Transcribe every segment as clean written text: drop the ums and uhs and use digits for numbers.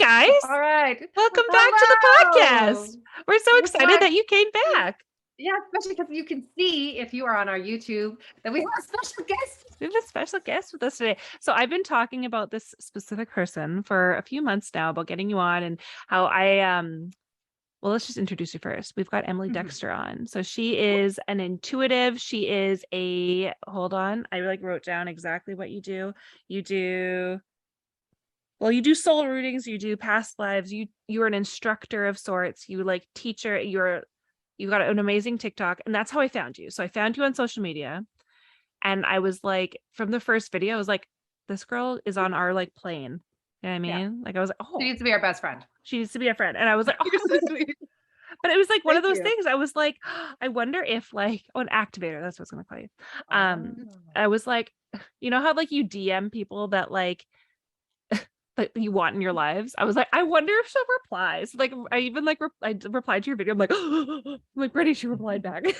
guys. All right. Welcome back to the Hello. podcast. We're so excited that you came back. Yeah, especially because you can see if you are on our YouTube that we have a special guest. We have a special guest with us today. So I've been talking about this specific person for a few months now about getting you on and how well, let's just introduce you first. We've got Emily Dexter on. So she is an intuitive. She is hold on. I wrote down exactly what you do. You do soul readings, you do past lives, you're an instructor of sorts, you teacher, you got an amazing TikTok, and that's how I found you. So I found you on social media, and I was like, from the first video, I was like, this girl is on our plane. You know what I mean? I was like, oh, She needs to be our best friend. She needs to be a friend. And I was like, oh, You're so sweet. But it was like one of those things. I was like, I wonder if an activator, that's what I was gonna call you. I was like, you know how you DM people that that you want in your lives. I was like, I wonder if she'll reply. So I even I replied to your video. I'm like, I'm like, Brittany, she replied back. It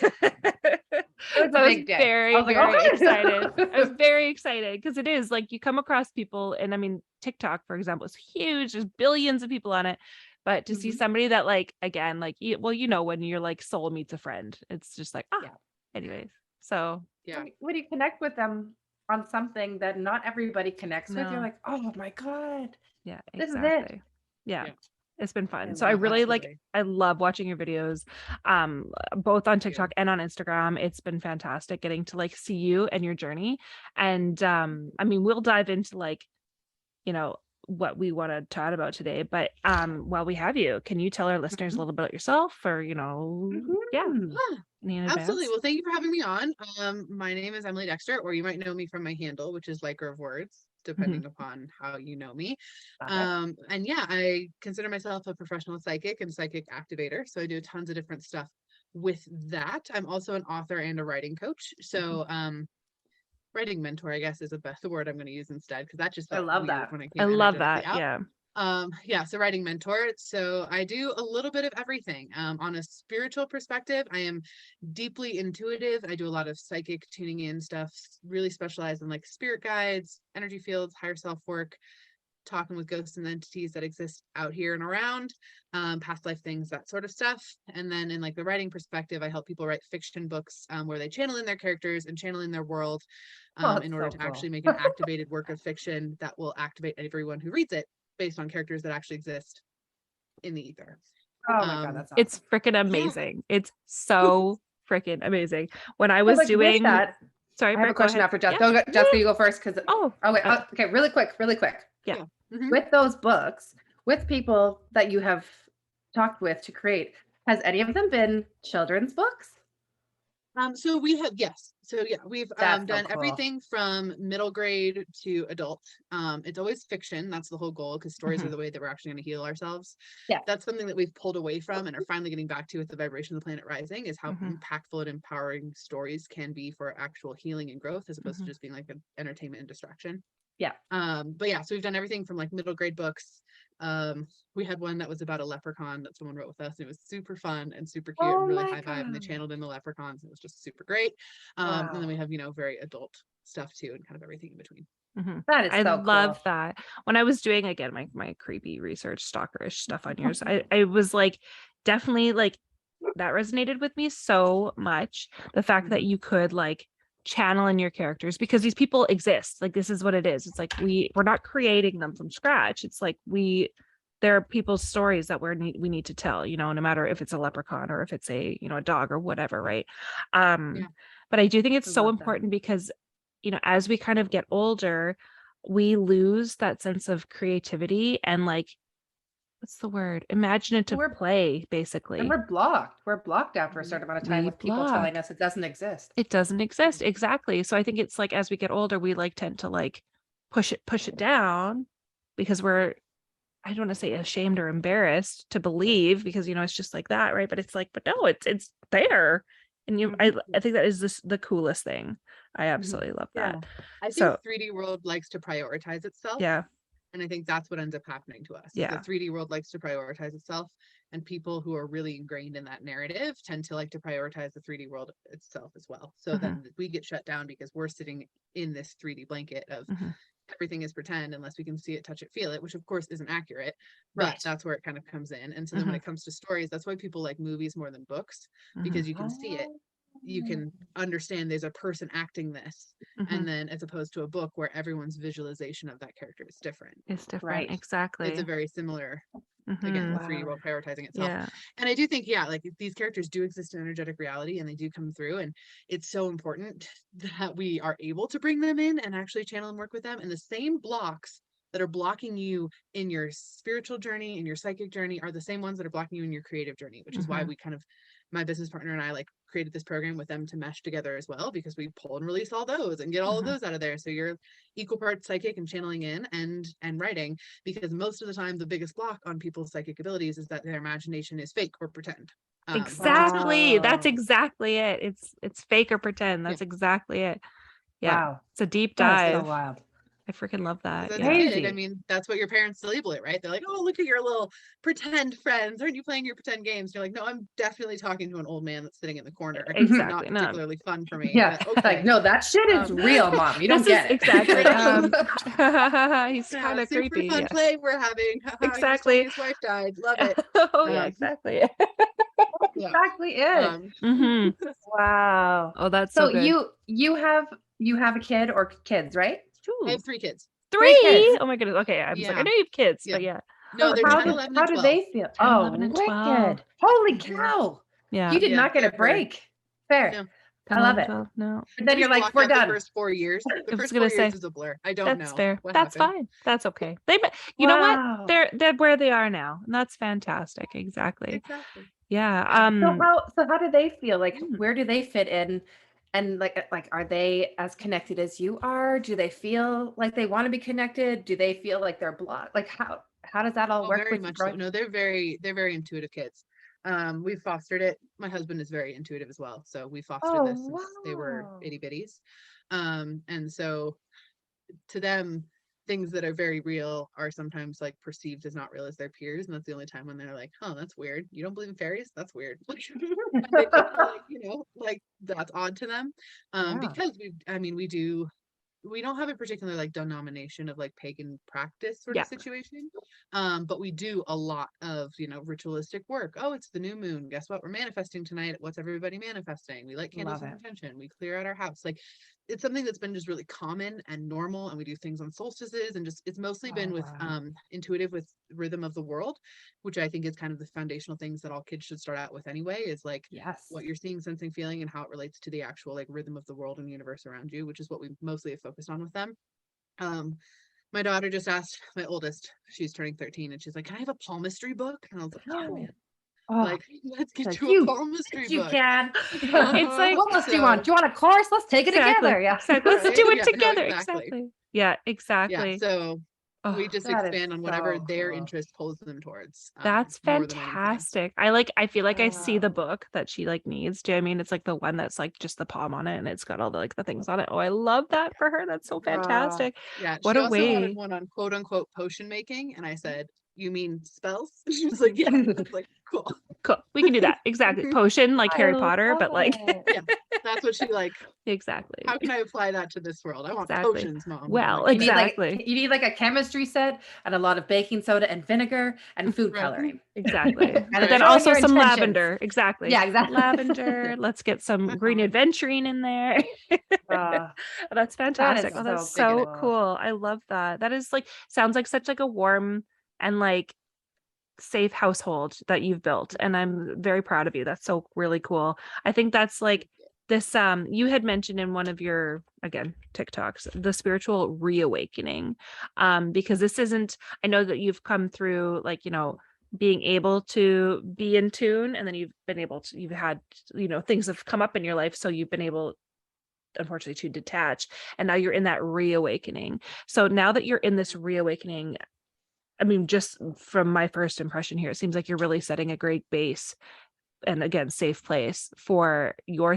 was a big day. Very excited. I was very excited because it is you come across people, and I mean, TikTok, for example, is huge. There's billions of people on it. But to see somebody that again, when your soul meets a friend, it's just anyways. So yeah, when you connect with them on something that not everybody connects with, you're like, oh my God. Yeah, exactly. This is it. Yeah. It's been fun. So I really I love watching your videos, both on TikTok and on Instagram. It's been fantastic getting to see you and your journey. And I mean, we'll dive into what we want to chat about today, but while we have you, can you tell our listeners a little bit about yourself, or Absolutely. Well, thank you for having me on. My name is Emily Dexter, or you might know me from my handle, which is Liker of Words, depending upon how you know me. And yeah, I consider myself a professional psychic and psychic activator, so I do tons of different stuff with that. I'm also an author and a writing coach, so writing mentor, I guess, is the word I'm going to use instead, because that just felt I love that. When I came I love that. out. Yeah. So writing mentor. So I do a little bit of everything. On a spiritual perspective, I am deeply intuitive. I do a lot of psychic tuning in stuff, really specialized in spirit guides, energy fields, higher self work, talking with ghosts and entities that exist out here and around, past life things, that sort of stuff. And then in the writing perspective, I help people write fiction books where they channel in their characters and channel in their world in order to actually make an activated work of fiction that will activate everyone who reads it based on characters that actually exist in the ether. Oh my God, that's awesome. It's freaking amazing. Yeah. It's so freaking amazing. When I was doing that, sorry, I have a question after Jessica. Yeah. Jessica, you go first because okay, really quick. Yeah. With those books, with people that you have talked with to create, has any of them been children's books? So we have, yes. So yeah, we've done everything from middle grade to adult. It's always fiction. That's the whole goal, because stories are the way that we're actually going to heal ourselves. Yeah. That's something that we've pulled away from and are finally getting back to with the vibration of the planet rising, is how impactful and empowering stories can be for actual healing and growth, as opposed to just being an entertainment and distraction. Yeah. But yeah, so we've done everything from middle grade books. We had one that was about a leprechaun that someone wrote with us, and it was super fun and super cute and really high vibe, and they channeled in the leprechauns, and it was just super great. And then we have very adult stuff too, and kind of everything in between. That is so cool. I love that. When I was doing again my creepy research stalkerish stuff on yours, I was definitely that resonated with me so much, the fact that you could channel in your characters, because these people exist. This is what it is. It's we're not creating them from scratch. It's there are people's stories that we need to tell, no matter if it's a leprechaun or if it's a dog or whatever, right? But I do think it's so important because as we kind of get older, we lose that sense of creativity and what's the word? Imaginative play, basically. And we're blocked after a certain amount of time with people telling us it doesn't exist. It doesn't exist. Exactly. So I think it's as we get older, we tend to push it down, because we're, I don't want to say ashamed or embarrassed to believe, because it's just that, right? But it's but no, it's there. And I think that is the coolest thing. I absolutely love that. I think 3D world likes to prioritize itself. Yeah. And I think that's what ends up happening to us. Yeah. The 3D world likes to prioritize itself, and people who are really ingrained in that narrative tend to like to prioritize the 3D world itself as well. So then we get shut down because we're sitting in this 3D blanket of everything is pretend unless we can see it, touch it, feel it, which of course isn't accurate, but Right. that's where it kind of comes in. And so then when it comes to stories, that's why people like movies more than books, because you can see it, you can understand there's a person acting this, and then as opposed to a book where everyone's visualization of that character is different. It's different. Right. Exactly. It's a very similar, again, the 3D world prioritizing itself. Yeah. And I do think, yeah, like these characters do exist in energetic reality and they do come through, and it's so important that we are able to bring them in and actually channel and work with them. And the same blocks that are blocking you in your spiritual journey, in your psychic journey, are the same ones that are blocking you in your creative journey, which is why we kind of, my business partner and I, like created this program with them to mesh together as well, because we pull and release all those and get all of those out of there. So you're equal parts psychic and channeling in and writing, because most of the time the biggest block on people's psychic abilities is that their imagination is fake or pretend. Exactly. That's Wow. exactly it. It's fake or pretend. That's exactly it. Yeah. Wow. It's a deep That is so dive. wild. I freaking love that. As a Yeah. kid, I Crazy. mean, that's what your parents label it, right? They're like, "Oh, look at your little pretend friends. Aren't you playing your pretend games?" You're like, "No, I'm definitely talking to an old man that's sitting in the corner. Exactly. Not No. particularly fun for me." Yeah. But okay. Like, no, that shit is real, mom. You don't This is get it. exactly. He's Yeah, kind of super creepy. fun Yeah. play we're having. Haha, he just told Exactly. me his wife died. Love it. Oh yeah, Um, exactly. Yeah. Exactly it. hmm Wow. Oh, that's so So good. you have a kid or kids, right? I Ooh, have 3 kids. 3. kids. Oh my goodness. Okay, I was like, I Yeah. know you have kids, Yeah. but yeah. No, So they're how 10, did 11, how and do 12. they feel? 10, Oh, 11, and 12. wicked. Holy Mhm. cow. Yeah. You did Yeah, not get a they're- break. Fair. No. 10, I love 11, it. 12. No. But then We you're like, blocked we're out the done. first 4 years. The I was first gonna 4 years say, is a blur. I don't that's know fair. what That's happened. fine. That's okay. You know what? Wow. They're where they are now. And that's fantastic. Exactly. Exactly. Yeah. Yeah. So how do they feel? Like, Hmm. where do they fit in? And like are they as connected as you are? Do they feel like they want to be connected? Do they feel like they're blocked? Like how does that all Oh, work very with you much so. growing? No, they're very intuitive kids. We've fostered it. My husband is very intuitive as well. So we fostered this Oh, since they were wow. itty bitties. And so to them, things that are very real are sometimes like perceived as not real as their peers. And that's the only time when they're like, "Oh, that's weird. You don't believe in fairies? That's weird." And they feel like, like that's odd to them. Yeah. Because we don't have a particular like denomination of like pagan practice sort Yeah. of situation. But we do a lot of, ritualistic work. Oh, it's the new moon. Guess what? We're manifesting tonight. What's everybody manifesting? We light candles Love of it. intention. We clear out our house. Like it's something that's been just really common and normal. And we do things on solstices and just it's mostly been with wow. intuitive with rhythm of the world, which I think is kind of the foundational things that all kids should start out with anyway, is like Yes. what you're seeing, sensing, feeling, and how it relates to the actual like rhythm of the world and universe around you, which is what we mostly have focused on with them. My daughter just asked my oldest, she's turning 13, and she's like, "Can I have a palmistry book?" And I was like, "Yeah, man. Oh, Like, let's get like you a palmistry you book." can. It's Uh-huh. like What else do you want? Do you want a course? Let's take it exactly. together. Yeah. Exactly. Let's Right? do it Yeah, no, together. exactly. Exactly. Yeah, Yeah, exactly. so we Oh, just That is expand on whatever so their cool. interest pulls them towards, that's more than anything. fantastic. I feel like I see the Wow. book that she like needs. Do you know what I mean? It's like the one that's like just the palm on it and it's got all the like the things on it. Oh, I love that for her. That's so fantastic. Yeah, What she a also wanted way. one on quote unquote potion making, and I said, "You mean spells?" She was like, "Yeah." I was like, "Cool." Cool. We can do that. Exactly. Potion like I Harry Potter, but love like it. Yeah, that's what she like. exactly. How can I apply that to this world? I want Exactly. potions, mom. I'm Well, like, You need exactly. you need like a chemistry set and a lot of baking soda and vinegar and food Right. coloring. Exactly. And But Right. then showing also your some intentions. lavender. Exactly. Yeah, exactly. Lavender. Let's get some green adventuring in there. That's fantastic. is Oh, that's so big so and cool. I love that. That is like sounds like such like a warm and like safe household that you've built. And I'm very proud of you. That's so really cool. I think that's like this you had mentioned in one of your again TikToks the spiritual reawakening, because this isn't, I know that you've come through like being able to be in tune, and then you've had things have come up in your life, so you've been able unfortunately to detach, and now you're in that reawakening. So now that you're in this reawakening, I mean, just from my first impression here, it seems like you're really setting a great base and again safe place for your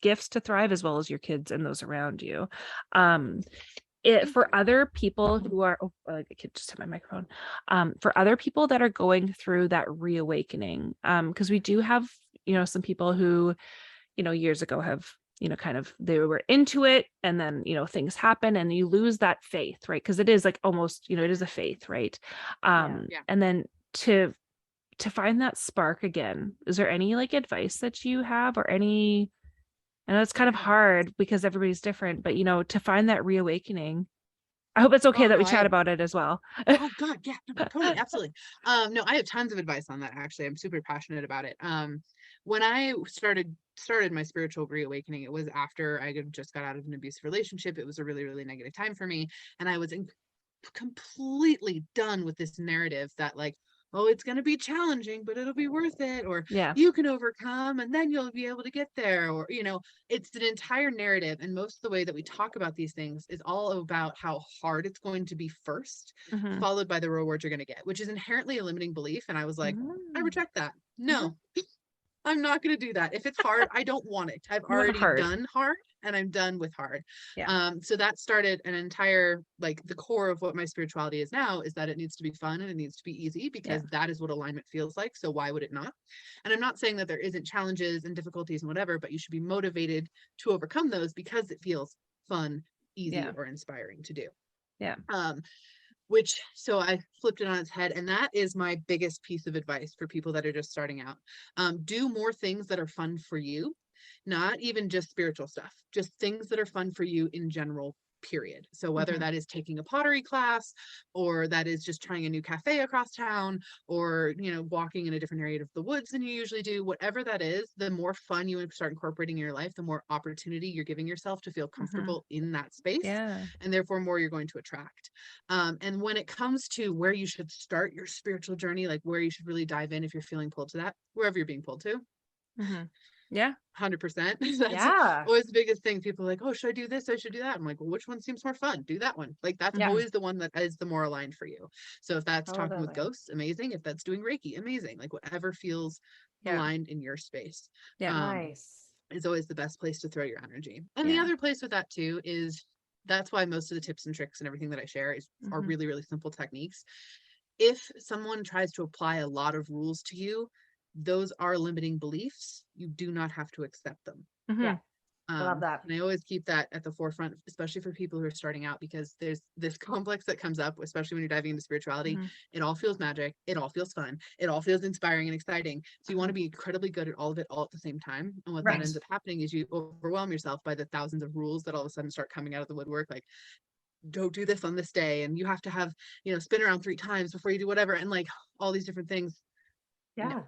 gifts to thrive, as well as your kids and those around you. For other people who are I could just hit my microphone, for other people that are going through that reawakening, because we do have some people who years ago have kind of they were into it, and then things happen and you lose that faith, right? Because it is like almost it is a faith, right? Yeah. And then to find that spark again, is there any like advice that you have, or any, I know it's kind of hard because everybody's different, but to find that reawakening. I hope it's okay Oh that no, we chat about it as well. oh God, yeah, no, totally, absolutely. No, I have tons of advice on that. Actually, I'm super passionate about it. When I started my spiritual reawakening, it was after I just got out of an abusive relationship. It was a really, really negative time for me, and I was completely done with this narrative that like, oh, it's going to be challenging, but it'll be worth it, or Yeah. you can overcome and then you'll be able to get there, or it's an entire narrative, and most of the way that we talk about these things is all about how hard it's going to be first, Mhm. followed by the rewards you're going to get, which is inherently a limiting belief. And I was like, I reject that. No, I'm not going to do that. If it's hard, I don't want it. I've You want already hard. done hard, and I'm done with hard. Yeah. So that started an entire, like, the core of what my spirituality is now is that it needs to be fun and it needs to be easy, because that is what alignment feels like. So why would it not? And I'm not saying that there isn't challenges and difficulties and whatever, but you should be motivated to overcome those because it feels fun, easy, or inspiring to do. Yeah. So I flipped it on its head, and that is my biggest piece of advice for people that are just starting out. Do more things that are fun for you, not even just spiritual stuff, just things that are fun for you in general, period. So whether that is taking a pottery class, or that is just trying a new cafe across town, or walking in a different area of the woods than you usually do, whatever that is, the more fun you start incorporating in your life, the more opportunity you're giving yourself to feel comfortable in that space, and therefore more you're going to attract. And when it comes to where you should start your spiritual journey, like where you should really dive in if you're feeling pulled to that, wherever you're being pulled to. Yeah. 100%. That's always the biggest thing. People are like, oh, should I do this? I should do that. I'm like, well, which one seems more fun? Do that one. Like, that's always the one that is the more aligned for you. So if that's talking with ghosts, amazing. If that's doing Reiki, amazing. Like, whatever feels aligned in your space. Nice. Is always the best place to throw your energy. And the other place with that too is, that's why most of the tips and tricks and everything that I share are really, really simple techniques. If someone tries to apply a lot of rules to you, those are limiting beliefs. You do not have to accept them. I love that. And I always keep that at the forefront, especially for people who are starting out, because there's this complex that comes up, especially when you're diving into spirituality. It all feels magic. It all feels fun. It all feels inspiring and exciting. So you want to be incredibly good at all of it all at the same time. And what that ends up happening is you overwhelm yourself by the thousands of rules that all of a sudden start coming out of the woodwork. Like, don't do this on this day, and you have to have, spin around 3 times before you do whatever, and like all these different things. No.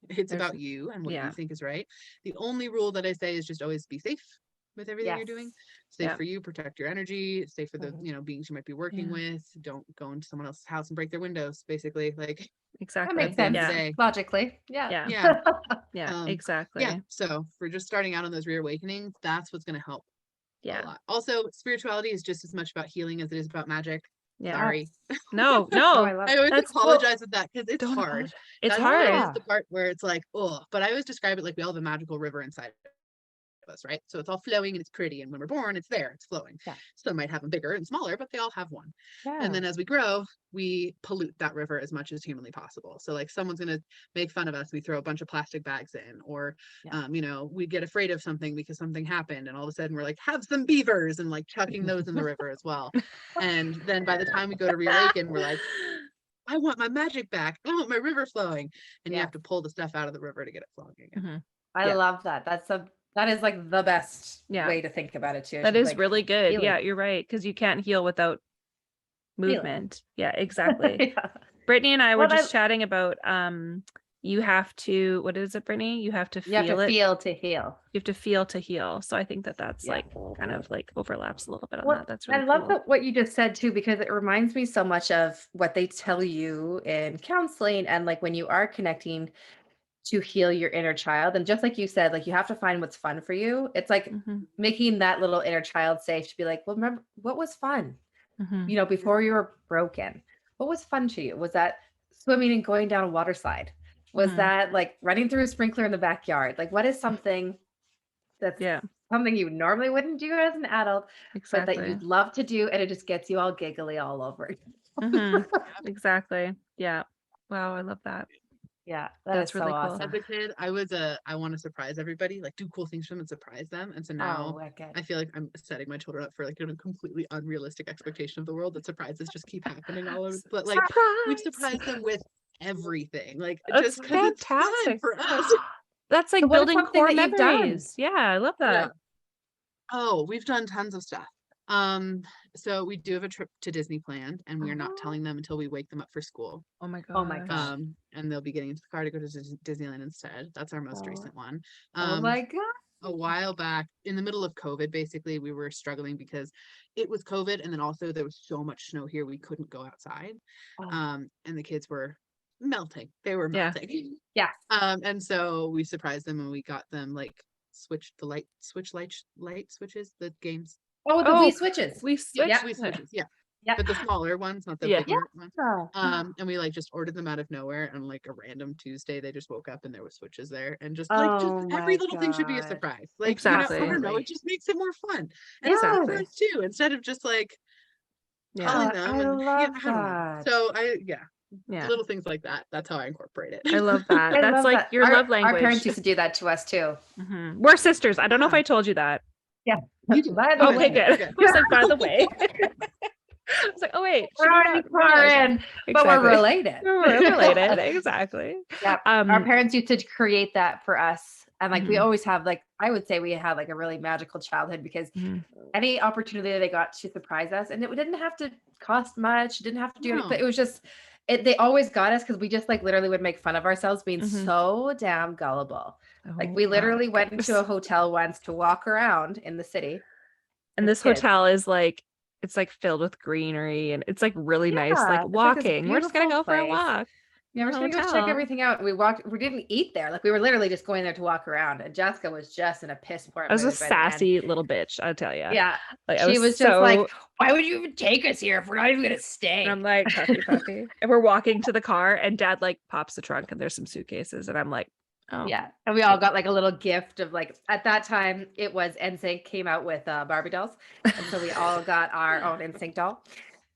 It's about you and what you think is right. The only rule that I say is just always be safe with everything you're doing. Safe for you, protect your energy, safe for the beings you might be working with. Don't go into someone else's house and break their windows, basically. Like, exactly. That makes sense. Logically. Yeah. Exactly. Yeah. So for just starting out on those reawakenings, that's what's going to help a lot. Also, spirituality is just as much about healing as it is about magic. Sorry. No. I always apologize with that, because it's hard. It's That hard. is the part where it's like, oh, but I always describe it like we all have a magical river inside of us, right? So it's all flowing and it's pretty, and when we're born, it's there, it's flowing. Some might have them bigger and smaller, but they all have one. And then as we grow, we pollute that river as much as humanly possible. So like, someone's going to make fun of us, we throw a bunch of plastic bags in, or we get afraid of something because something happened, and all of a sudden we're like, have some beavers, and like chucking those in the river as well. And then by the time we go to reawaken, we're like, I want my magic back. I want my river flowing. And you have to pull the stuff out of the river to get it flowing again. I love that. That is like the best way to think about it too. That is like really good. Healing. Yeah, you're right. Because you can't heal without movement. Yeah, exactly. Brittany and I were just chatting about you have to, what is it, Brittany? You have to feel feel to heal. You have to feel to heal. So I think that's like kind of like overlaps a little bit on that. That's really I love what you just said too, because it reminds me so much of what they tell you in counseling, and like when you are connecting to heal your inner child. And just like you said, like, you have to find what's fun for you. It's like making that little inner child safe to be like, well, remember what was fun, before you were broken. What was fun to you? Was that swimming and going down a water slide? Was that like running through a sprinkler in the backyard? Like, what is something that's something you normally wouldn't do as an adult, but that you'd love to do, and it just gets you all giggly all over. Exactly. Yeah. Wow, I love that. Yeah, That's is so really cool. awesome. As a kid, I want to surprise everybody, like do cool things for them and surprise them. And so Oh, now wicked. I feel like I'm setting my children up for like a completely unrealistic expectation of the world that surprises just keep happening all over. But like we've Surprise! surprised them with everything, like That's just because it's fun fantastic. for us. That's like So what is building something core that you've done? memories. Yeah, I love Yeah. that. Oh, we've done tons of stuff. So we do have a trip to Disney planned, and we are not Oh. telling them until we wake them up for school. Oh my Oh my gosh. God. And they'll be getting into the car to go to Disneyland instead. That's our most Oh. recent one. Oh my God. A while back in the middle of COVID, basically, we were struggling because it was COVID, and then also there was so much snow here we couldn't go outside. Oh. And the kids were melting. They were Yeah. melting. Yeah. And so we surprised them and we got them like light switches, the games. Oh, the Oh, Wii switches. We switched. Yeah. Wii switches, yeah. Yeah. But the smaller ones, not the Yeah. bigger ones. Yeah. And we like just ordered them out of nowhere on like a random Tuesday. They just woke up and there was switches there, and just Oh every my little thing should be a God. surprise. Like Exactly. I don't know, Absolutely. it just makes it more fun and Exactly. for us too. Instead of just like Yeah. telling Oh, them, I and love I don't know. that. So Yeah. little things like that. That's how I incorporate it. I love that. I That's love like that. your love language. Our parents used to do that to us too. Mhm. We're sisters. I don't know if Yeah. I told you that. You do. By the Okay, way. good. I was like, by the way. I was like, oh wait, We're already far in, but we're related. We're related. Exactly. Yep. Our parents used to create that for us. And like we Mhm. always have like, I would say we had like a really magical childhood because Mhm. any opportunity they got to surprise us, and it didn't have to cost much, didn't have to do anything. No. It was just they always got us because we just like literally would make fun of ourselves being Mhm. so damn gullible. Like Oh we my literally went into a goodness. hotel once to walk around in the city. And with this kids. hotel is like, it's like filled with greenery and it's like really nice. Yeah, Like it's like this walking. We're just gonna beautiful go for a place. walk. Yeah, we're in just the gonna go check hotel. everything out. We didn't eat there. Like we were literally just going there to walk around. And Jessica was just in a piss poor I was a mood by the end. sassy little bitch, I'll tell you. Yeah. Like She was just so, like, why would you even take us here if we're not even gonna stay? and I'm like, puffy. And we're walking to the car and dad like pops the trunk and there's some suitcases. And I'm like, oh. Yeah. And we all got like a little gift of like at that time it was NSYNC came out with Barbie dolls. And so we all got our own NSYNC doll.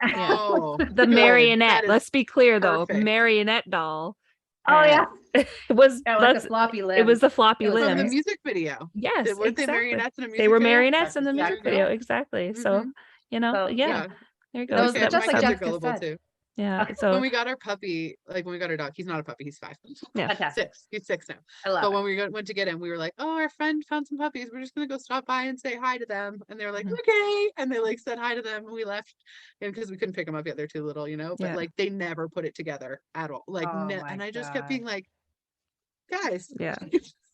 Yeah. Oh, The good. marionette. That is Let's be clear though, perfect. marionette doll. Oh yeah. It was Yeah, like that's the floppy limbs. it was the floppy It was From the limbs. music video. Yes, Weren't they exactly. marionettes in a music They were video? marionettes in the That's music exactly video, it. exactly. So, Mhm. you know, So, yeah, Yeah. there you go. Those So are that just was like my kids something. are Jessica gullible said. too. Yeah. Okay. So When we got our puppy, like when we got our dog, he's not a puppy, he's 5. yeah. Fantastic. 6. He's 6 now. I love But it. when we went to get him, we were like, oh, our friend found some puppies. We're just gonna go stop by and say hi to them. And they were like, Mhm. okay. And they like said hi to them, and we left. And because we couldn't pick them up yet, they're too little, But Yeah. like they never put it together at all. Like, Oh my and I just kept God. being like, guys, Yeah.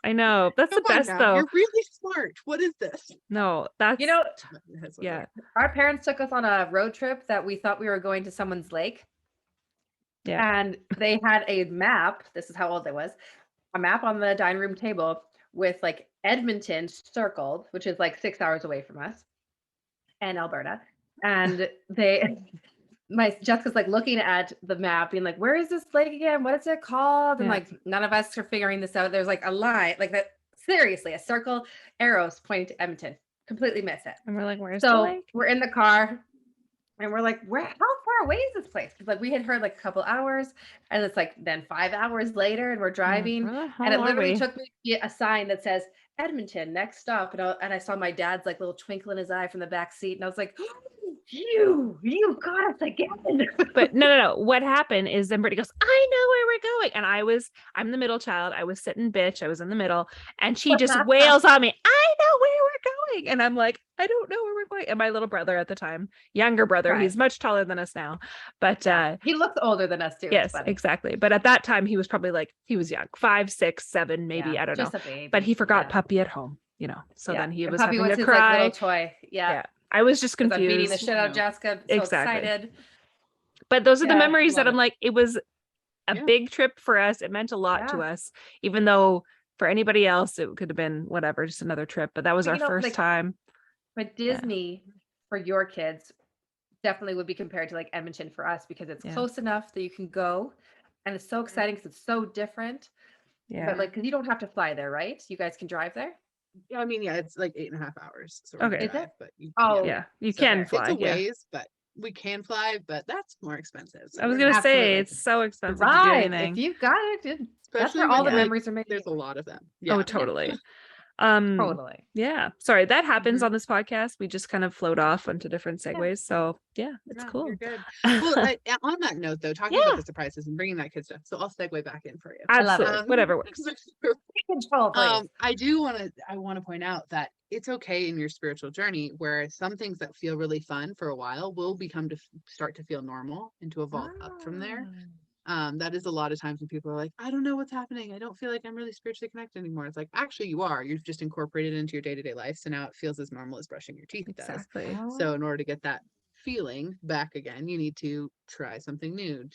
I know. That's the come on best now. though. You're really smart. What is this? No, that's You know, That's what yeah. our parents took us on a road trip that we thought we were going to someone's lake. Yeah. And they had a map. This is how old I was. A map on the dining room table with like Edmonton circled, which is like 6 hours away from us, and Alberta. And Jessica's like looking at the map, being like, "Where is this lake again? What is it called?" And Yeah. like none of us are figuring this out. There's like a line, like that. Seriously, a circle, arrows pointing to Edmonton. Completely miss it. And we're like, where's the So lake? we're in the car and we're like, how far away is this place? Because like we had heard like a couple hours, and it's like then 5 hours later, and we're driving, Where the and hell it are literally we? took me to get a sign that says Edmonton, next stop. And I saw my dad's like little twinkle in his eye from the back seat, and I was like, you got us again. But no. What happened is then Brittany goes, I know where we're going. And I'm the middle child. I was sitting bitch. I was in the middle. And she just wails on me, I know where we're going. And I'm like, I don't know where we're going. And my little brother at the time, younger brother, Right. he's much taller than us now. But He looks older than us too. yes, exactly. But at that time, he was probably like, he was young, 5, 6, 7, maybe. Yeah, I don't know. just a baby. But he forgot Yeah. puppy at home, So Yeah. then he And was puppy having was to his like cry. little toy. Yeah. I was just 'Cause I'm beating the confused. shit out of Jessica. So Exactly. excited. But those are the Yeah, memories that love I'm it. like, it was a Yeah. big trip for us. It meant a lot to Yeah. us, even though for anybody else, it could have been whatever, just another trip. But that was But, our you know, first like, time. But Disney for your kids definitely would be compared to like Edmonton for us because it's Yeah. close enough that you can go, and it's so exciting because it's so different. Yeah. But like, because you don't have to fly there, right? You guys can drive there. Yeah, it's like 8.5 hours. So Okay. Is it? But Oh, Yeah. You so can okay. fly. It's a Yeah. ways, but we can fly, but that's more expensive. So I was we're gonna not- say Absolutely. it's so expensive to do Drive. anything. If you've got it, that's especially where all when the like, memories are made. there's a lot of them. Oh, Yeah. totally. Totally. Yeah. Sorry, that happens Mhm. on this podcast. We just kind of float off onto different segues. So yeah, it's Yeah, cool. you're good. Well, on that note, though, talking Yeah. about the surprises and bringing that kid stuff, so I'll segue back in for you. I love it. Absolutely. Whatever works. Control, please. I want to point out that it's okay in your spiritual journey where some things that feel really fun for a while will become to start to feel normal and to evolve up from there. That is a lot of times when people are like, I don't know what's happening. I don't feel like I'm really spiritually connected anymore. It's like, actually you are. You've just incorporated it into your day-to-day life. So now it feels as normal as brushing your teeth does. Exactly. So in order to get that feeling back again, you need to try something new,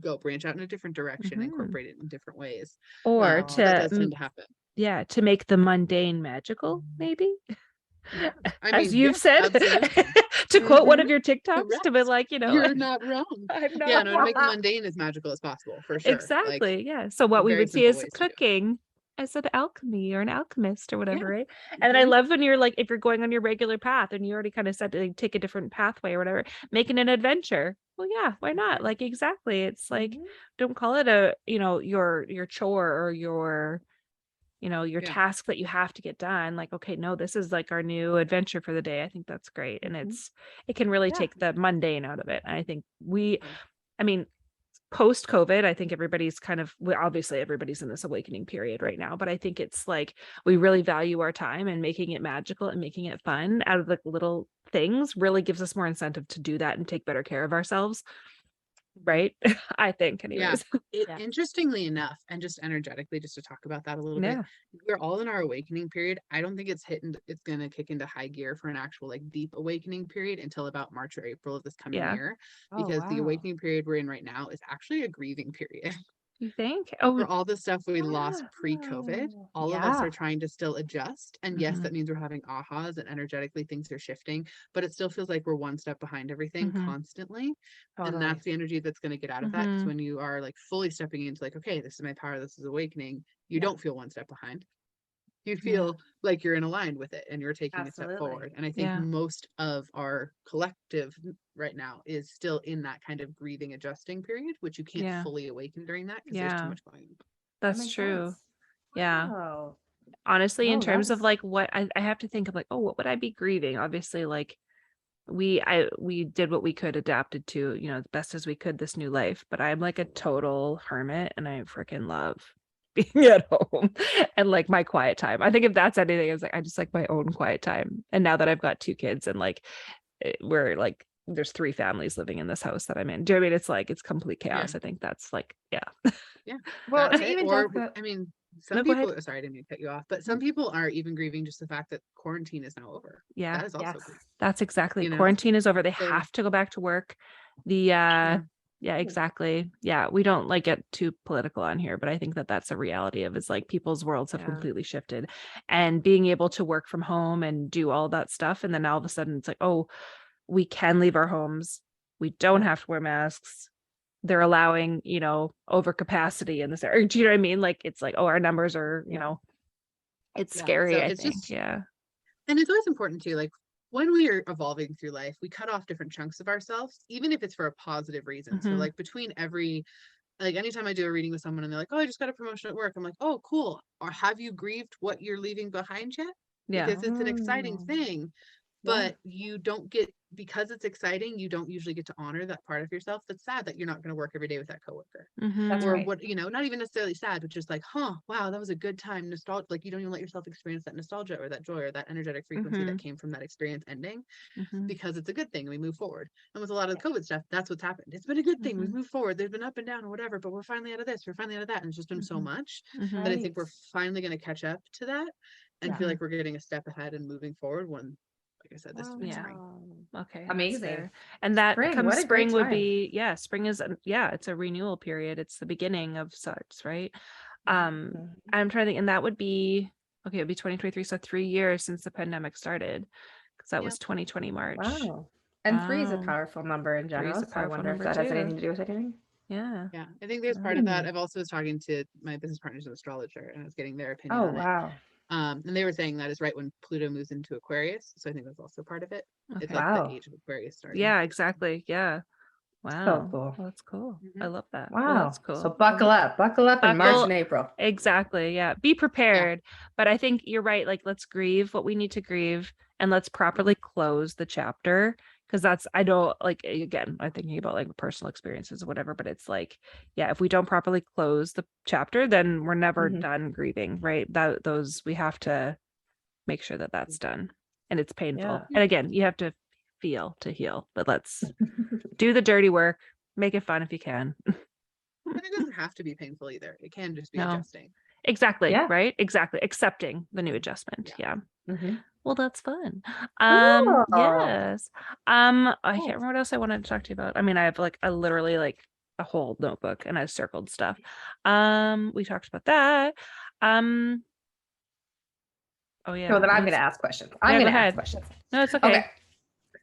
go branch out in a different direction, Mhm. incorporate it in different ways. Or So that does to tend to happen. yeah, to make the mundane magical, maybe. Yeah. I As mean, you've yeah, said, absolutely. to quote one Mhm. of your TikToks, to be Correct. like, You're not wrong. I'm not. Yeah, no, to make the mundane as magical as possible, for sure. Like, Exactly. Yeah. So what we very would see simple is ways to do it. cooking as an alchemy or an alchemist or whatever, Yeah. right? And then I Mhm. love when you're like, if you're going on your regular path and you already kind of said to like, take a different pathway or whatever, making an adventure. Well, yeah, why not? Like exactly. It's like, Mhm. don't call it a, your chore or your your Yeah. task that you have to get done. Like, okay, no, this is like our new adventure for the day. I think that's great. And Mhm. it can really Yeah. take the mundane out of it. And I think Yeah. I mean, post COVID, I think everybody's obviously everybody's in this awakening period right now, but I think it's like we really value our time, and making it magical and making it fun out of the little things really gives us more incentive to do that and take better care of ourselves. Right. I think Yeah. anyways. Yeah. Interestingly enough, and just energetically, just to talk about that a little bit, Yeah. we're all in our awakening period. I don't think it's going to kick into high gear for an actual like deep awakening period until about March or April of this coming Yeah. year, Oh, because the wow. awakening period we're in right now is actually a grieving period. You think? For Oh, all the stuff we lost pre-COVID, all of us Yeah. are trying to still adjust. And yes, Mhm. that means we're having ahas and energetically things are shifting, but it still feels like we're one step behind everything Mhm. constantly. And Totally. that's the energy that's going to get out of that. Because Mhm. when you are like fully stepping into like, okay, this is my power, this is awakening, you Yeah. don't feel one step behind. You Yeah. feel like you're in aligned with it and you're taking a step Absolutely. forward. And I think Yeah. most of our collective right now is still in that kind of grieving, adjusting period, which you can't Yeah. fully awaken during that because there's Yeah. too much going on. That That's makes true. sense. Yeah. Wow. Honestly, in No, terms of that's like what I have to think of, like, oh, what would I be grieving? Obviously, like we did what we could, adapted to, as best as we could this new life. But I'm like a total hermit and I freaking love being at home and like my quiet time. I think if that's anything, it's like I just like my own quiet time. And now that I've got 2 kids and like we're like there's 3 families living in this house that I'm in. Do you know what I mean? It's like it's complete chaos. Yeah. I think that's like, yeah. Yeah. well, That's and it. even Or just the I mean, No, some go people, ahead. sorry, I didn't mean to cut you off, but some people are even grieving just the fact that quarantine is now over. Yeah. That is also yes. grief, That's exactly. you know? Quarantine is over. They So have to go back to work. The yeah. yeah, exactly. Yeah, we don't like get too political on here, but I think that that's a reality of is like people's worlds have Yeah. completely shifted, and being able to work from home and do all that stuff, and then all of a sudden it's like, oh, we can leave our homes. We don't Yeah. have to wear masks. They're allowing, overcapacity in this area. Do you know what I mean? Like it's like, oh, our numbers are, Yeah. it's Yeah. scary, So I it's think. just, Yeah. and it's always important too, like when we are evolving through life, we cut off different chunks of ourselves, even if it's for a positive reason. So Mhm. like between every, like anytime I do a reading with someone and they're like, oh, I just got a promotion at work. I'm like, oh, cool. Or have you grieved what you're leaving behind yet? Yeah. Because it's an exciting Oh, thing, yeah. but you don't get, because it's exciting, you don't usually get to honor that part of yourself that's sad that you're not going to work every day with that coworker. Mhm. That's Or right. what, not even necessarily sad, but just like, wow, that was a good time. Nostalgia, like you don't even let yourself experience that nostalgia or that joy or that energetic frequency that Mhm. came from that experience ending, Mhm. because it's a good thing and we move forward. And with a lot of the COVID stuff, that's what's happened. It's been a good thing. We've Mhm. moved forward. There's been up and down or whatever, but we're finally out of this. We're finally out of that. And it's just been so Mhm. much Mhm. that I think we're Right. finally going to catch up to that and Yeah. feel like we're getting a step ahead and moving forward when, like I said, this next Yeah. spring. Wow. Okay, that's Amazing. fair. And that Spring, comes what a great spring would time. be, yeah, spring is it's a renewal period. It's the beginning of such, right? Mhm. I'm trying to think, and that would be okay, it'd be 2023, so 3 years since the pandemic started, because that Yeah. was 2020 March. Wow. And 3 is a Wow. powerful number in 3 is general, a so I powerful wonder if number that has too. anything to do with anything. Yeah. Yeah. I think there's part of that. Mm. I've also was talking to my business partner's an astrologer and I was getting their opinion Oh, on it. wow. And they were saying that is right when Pluto moves into Aquarius. So I think that's also part of it. It's Okay. like Wow. the age of Aquarius starting. Yeah, exactly. Yeah. Wow. cool. Well, that's cool. I Mhm. love that. Well, Wow. that's cool. So buckle up in March Buckle- and April. Exactly. Yeah. Be prepared. But I think you're right. Like, let's grieve what we need to grieve and let's properly close the chapter. Cause that's, I don't like, again, I'm thinking about like personal experiences or whatever, but it's like, yeah, if we don't properly close the chapter, then we're never Mhm. done grieving, right? We have to make sure that that's done and it's painful. Yeah. And again, you have to feel to heal, but let's do the dirty work, make it fun if you can. And it doesn't have to be painful either. It can just be No. adjusting. Exactly. Yeah. Right. Exactly. Accepting the new adjustment. Yeah. Mhm. Well, that's fun. Cool. Yes. I Cool. can't remember what else I wanted to talk to you about. I mean, I have like literally like a whole notebook and I've circled stuff. We talked about that. Oh yeah. So then I'm let me going to s- ask questions. Yeah, I'm go going to ask ahead. questions. No, it's okay. Okay.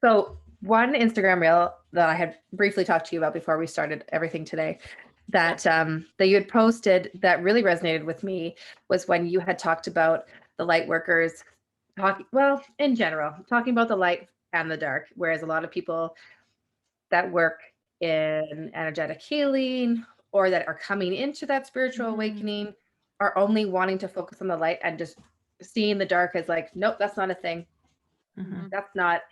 So one Instagram reel that I had briefly talked to you about before we started everything today that that you had posted that really resonated with me was when you had talked about the light workers talking, well, in general, talking about the light and the dark, whereas a lot of people that work in energetic healing or that are coming into that spiritual Mhm. awakening are only wanting to focus on the light and just seeing the dark as like, nope, that's not a thing. Mhm. That's not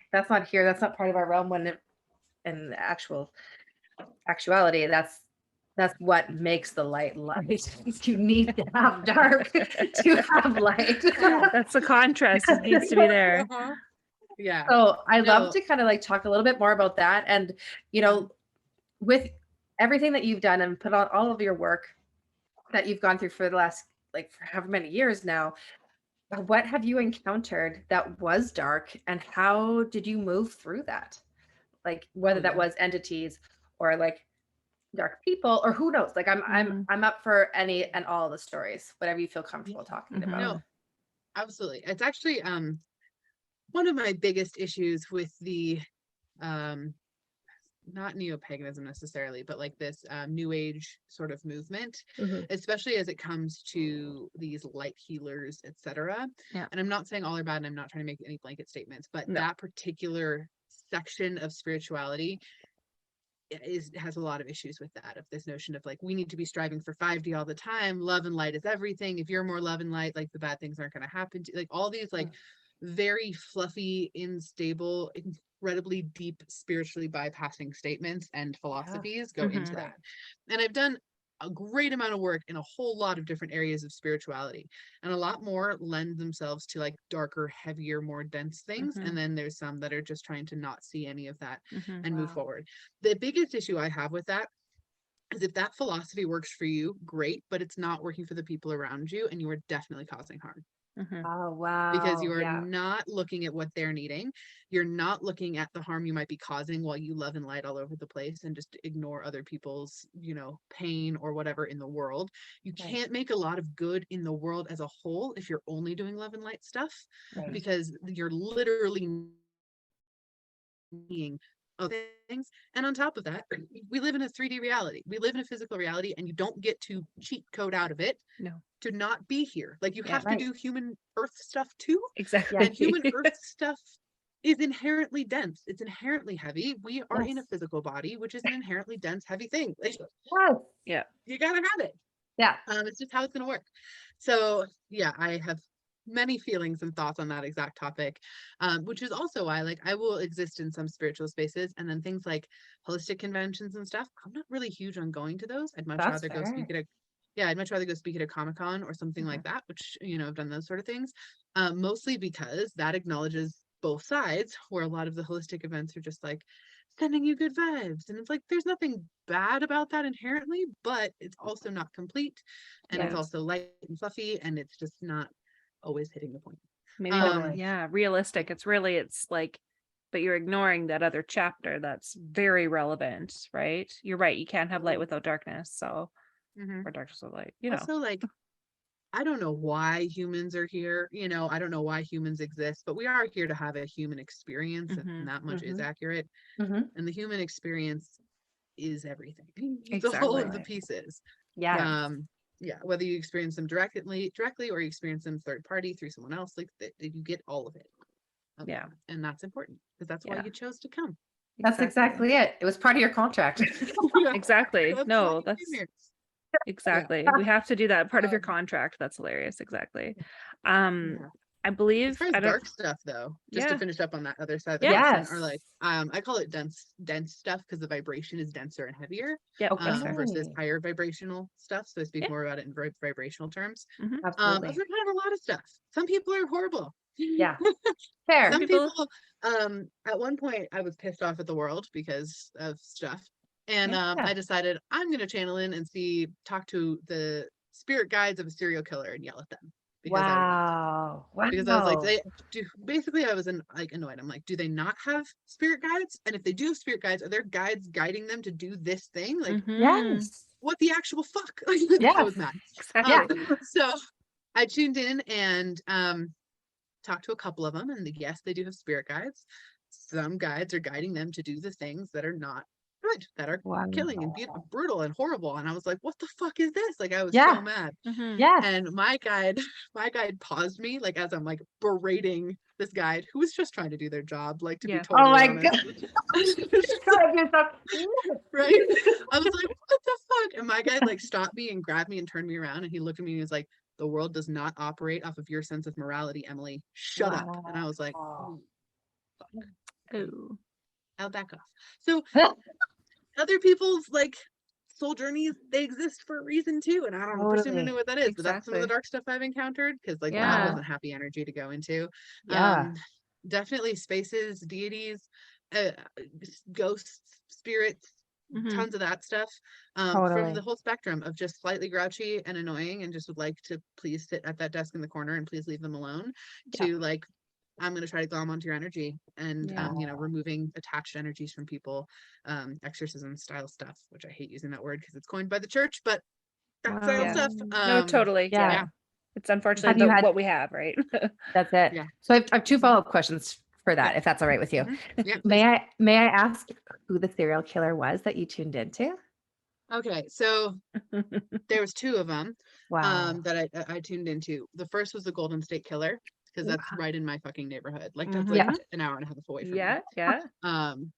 here. That's not part of our realm. When it, in actuality, that's what makes the light light. You need to have dark to have light. That's the contrast. It needs to be there. Uh-huh. Yeah. So I No. love to kind of like talk a little bit more about that. And, you know, with everything that you've done and put on all of your work that you've gone through for the last, like, for however many years now, what have you encountered that was dark and how did you move through that? Like, whether that yeah. was entities or like dark people or who knows? Like, I'm up for any and all the stories, whatever you feel comfortable talking Mhm. about. No, absolutely. It's actually one of my biggest issues with the not neo-paganism necessarily, but like this new age sort of movement, Mhm. especially as it comes to these light healers, etc. Yeah. And I'm not saying all are bad, and I'm not trying to make any blanket statements, but No. that particular section of spirituality has a lot of issues with that, of this notion of like, we need to be striving for 5D all the time, love and light is everything, if you're more love and light, like the bad things aren't going to happen to, like all these like very fluffy, unstable, incredibly deep, spiritually bypassing statements and philosophies go into Mhm. that. And I've done a great amount of work in a whole lot of different areas of spirituality, and a lot more lend themselves to like darker, heavier, more dense things. Mhm. And then there's some that are just trying to not see any of that Mhm. and move Wow. forward. The biggest issue I have with that is if that philosophy works for you, great, but it's not working for the people around you, and you are definitely causing harm. Mhm. Oh, wow. Because you are Yeah. not looking at what they're needing. You're not looking at the harm you might be causing while you love and light all over the place and just ignore other people's, pain or whatever in the world. You Right. can't make a lot of good in the world as a whole if you're only doing love and light stuff, Right. because you're literally being other things. And on top of that, we live in a 3D reality. We live in a physical reality, and you don't get to cheat code out of it No. to not be here. Like, you Yeah. have to Right. do human earth stuff too. Exactly. And human earth stuff is inherently dense. It's inherently heavy. We are in a Yes. physical body, which is an inherently dense, heavy thing. Like, Yes. Yeah. you gotta have it. Yeah. It's just how it's gonna work. So yeah, I have many feelings and thoughts on that exact topic, which is also why, like, I will exist in some spiritual spaces, and then things like holistic conventions and stuff, I'm not really huge on going to those. I'd much That's rather go speak fair. at a I'd much rather go speak at a Comic-Con or something like that, which, I've done those sort of things, mostly because that acknowledges both sides, where a lot of the holistic events are just like sending you good vibes. And it's like, there's nothing bad about that inherently, but it's also not complete. And it's Yes. also light and fluffy, and it's just not always hitting the point. Maybe not, Totally. yeah, realistic. It's like, but you're ignoring that other chapter that's very relevant, right? You're right. You can't have light without darkness. So, Mhm. or darkness without light, Also, like, I don't know why humans are here. I don't know why humans exist, but we are here to have a human experience, Mhm. and that much is Mhm. accurate. Mhm. And the human experience is everything. It's all of the Exactly. pieces. Yeah. Yeah. Um, yeah, whether you experience them directly or you experience them third party through someone else, like you get all of it. Yeah. And that's important because that's why Yeah. you chose to come. That's exactly it. It was part of your contract. Exactly. That's why No, you that's came here. exactly. We have to do that part of your Um, contract. That's hilarious. Exactly. Yeah. I As believe far as I don't dark stuff though, just to yeah. finish up on that other side of the Yeah. question, Yes. or like I call it dense stuff because the vibration is denser and heavier Yeah. Okay. versus higher vibrational stuff. So I speak Yeah. more about it in vibrational terms. Mhm. Absolutely. Those are kind of a lot of stuff. Some people are horrible. Yeah. Fair. Some people- people at one point I was pissed off at the world because of stuff. And Yeah. I decided I'm gonna channel in and talk to the spirit guides of a serial killer and yell at them. Because I was Wow. Wow. because I was like, basically I was annoyed. I'm like, do they not have spirit guides? And if they do have spirit guides, are their guides guiding them to do this thing? Like, Mhm. Yes. what the actual fuck? Yeah. I was mad. Exactly. So I tuned in and talked to a couple of them, and yes, they do have spirit guides. Some guides are guiding them to do the things that are not good, that are Wow. killing and brutal and horrible. And I was like, what the fuck is this? Like, I was Yeah. so mad. Mhm. Yes. And my guide paused me, like, as I'm like berating this guide who was just trying to do their job, like, to be Yeah. totally Oh my honest. Right? I was like, what the fuck? And my guide like stopped me and grabbed me and turned me around, and he looked at me and he was like, the world does not operate off of your sense of morality, Emily. Shut up. And I was like, Wow. Oh. I'll back off. So other people's like soul journeys, they exist for a reason too. And I don't pretend to Totally. know what that is, but that's some of the Exactly. dark stuff I've encountered because like that Yeah. wasn't happy energy to go into. Yeah. Definitely spaces, deities, ghosts, spirits, Mhm. tons of that stuff. From Totally. the whole spectrum of just slightly grouchy and annoying and just would like to please sit at that desk in the corner and please leave them alone, Yeah. to like, I'm going to try to glom onto your energy and Yeah. removing attached energies from people, exorcism style stuff, which I hate using that word because it's coined by the church, but that style Yeah. stuff. No, totally. Yeah. Yeah. It's Have unfortunately you had- what we have, right? That's it. Yeah. So I have 2 follow-up questions for that, Yeah. if that's all right with you. Mhm. Yeah. May I ask who the serial killer was that you tuned into? Okay, so there was 2 of them Wow. that I tuned into. The first was the Golden State Killer because that's right in my fucking neighborhood. Like that's Mhm. like an hour and a half away from me. Yeah.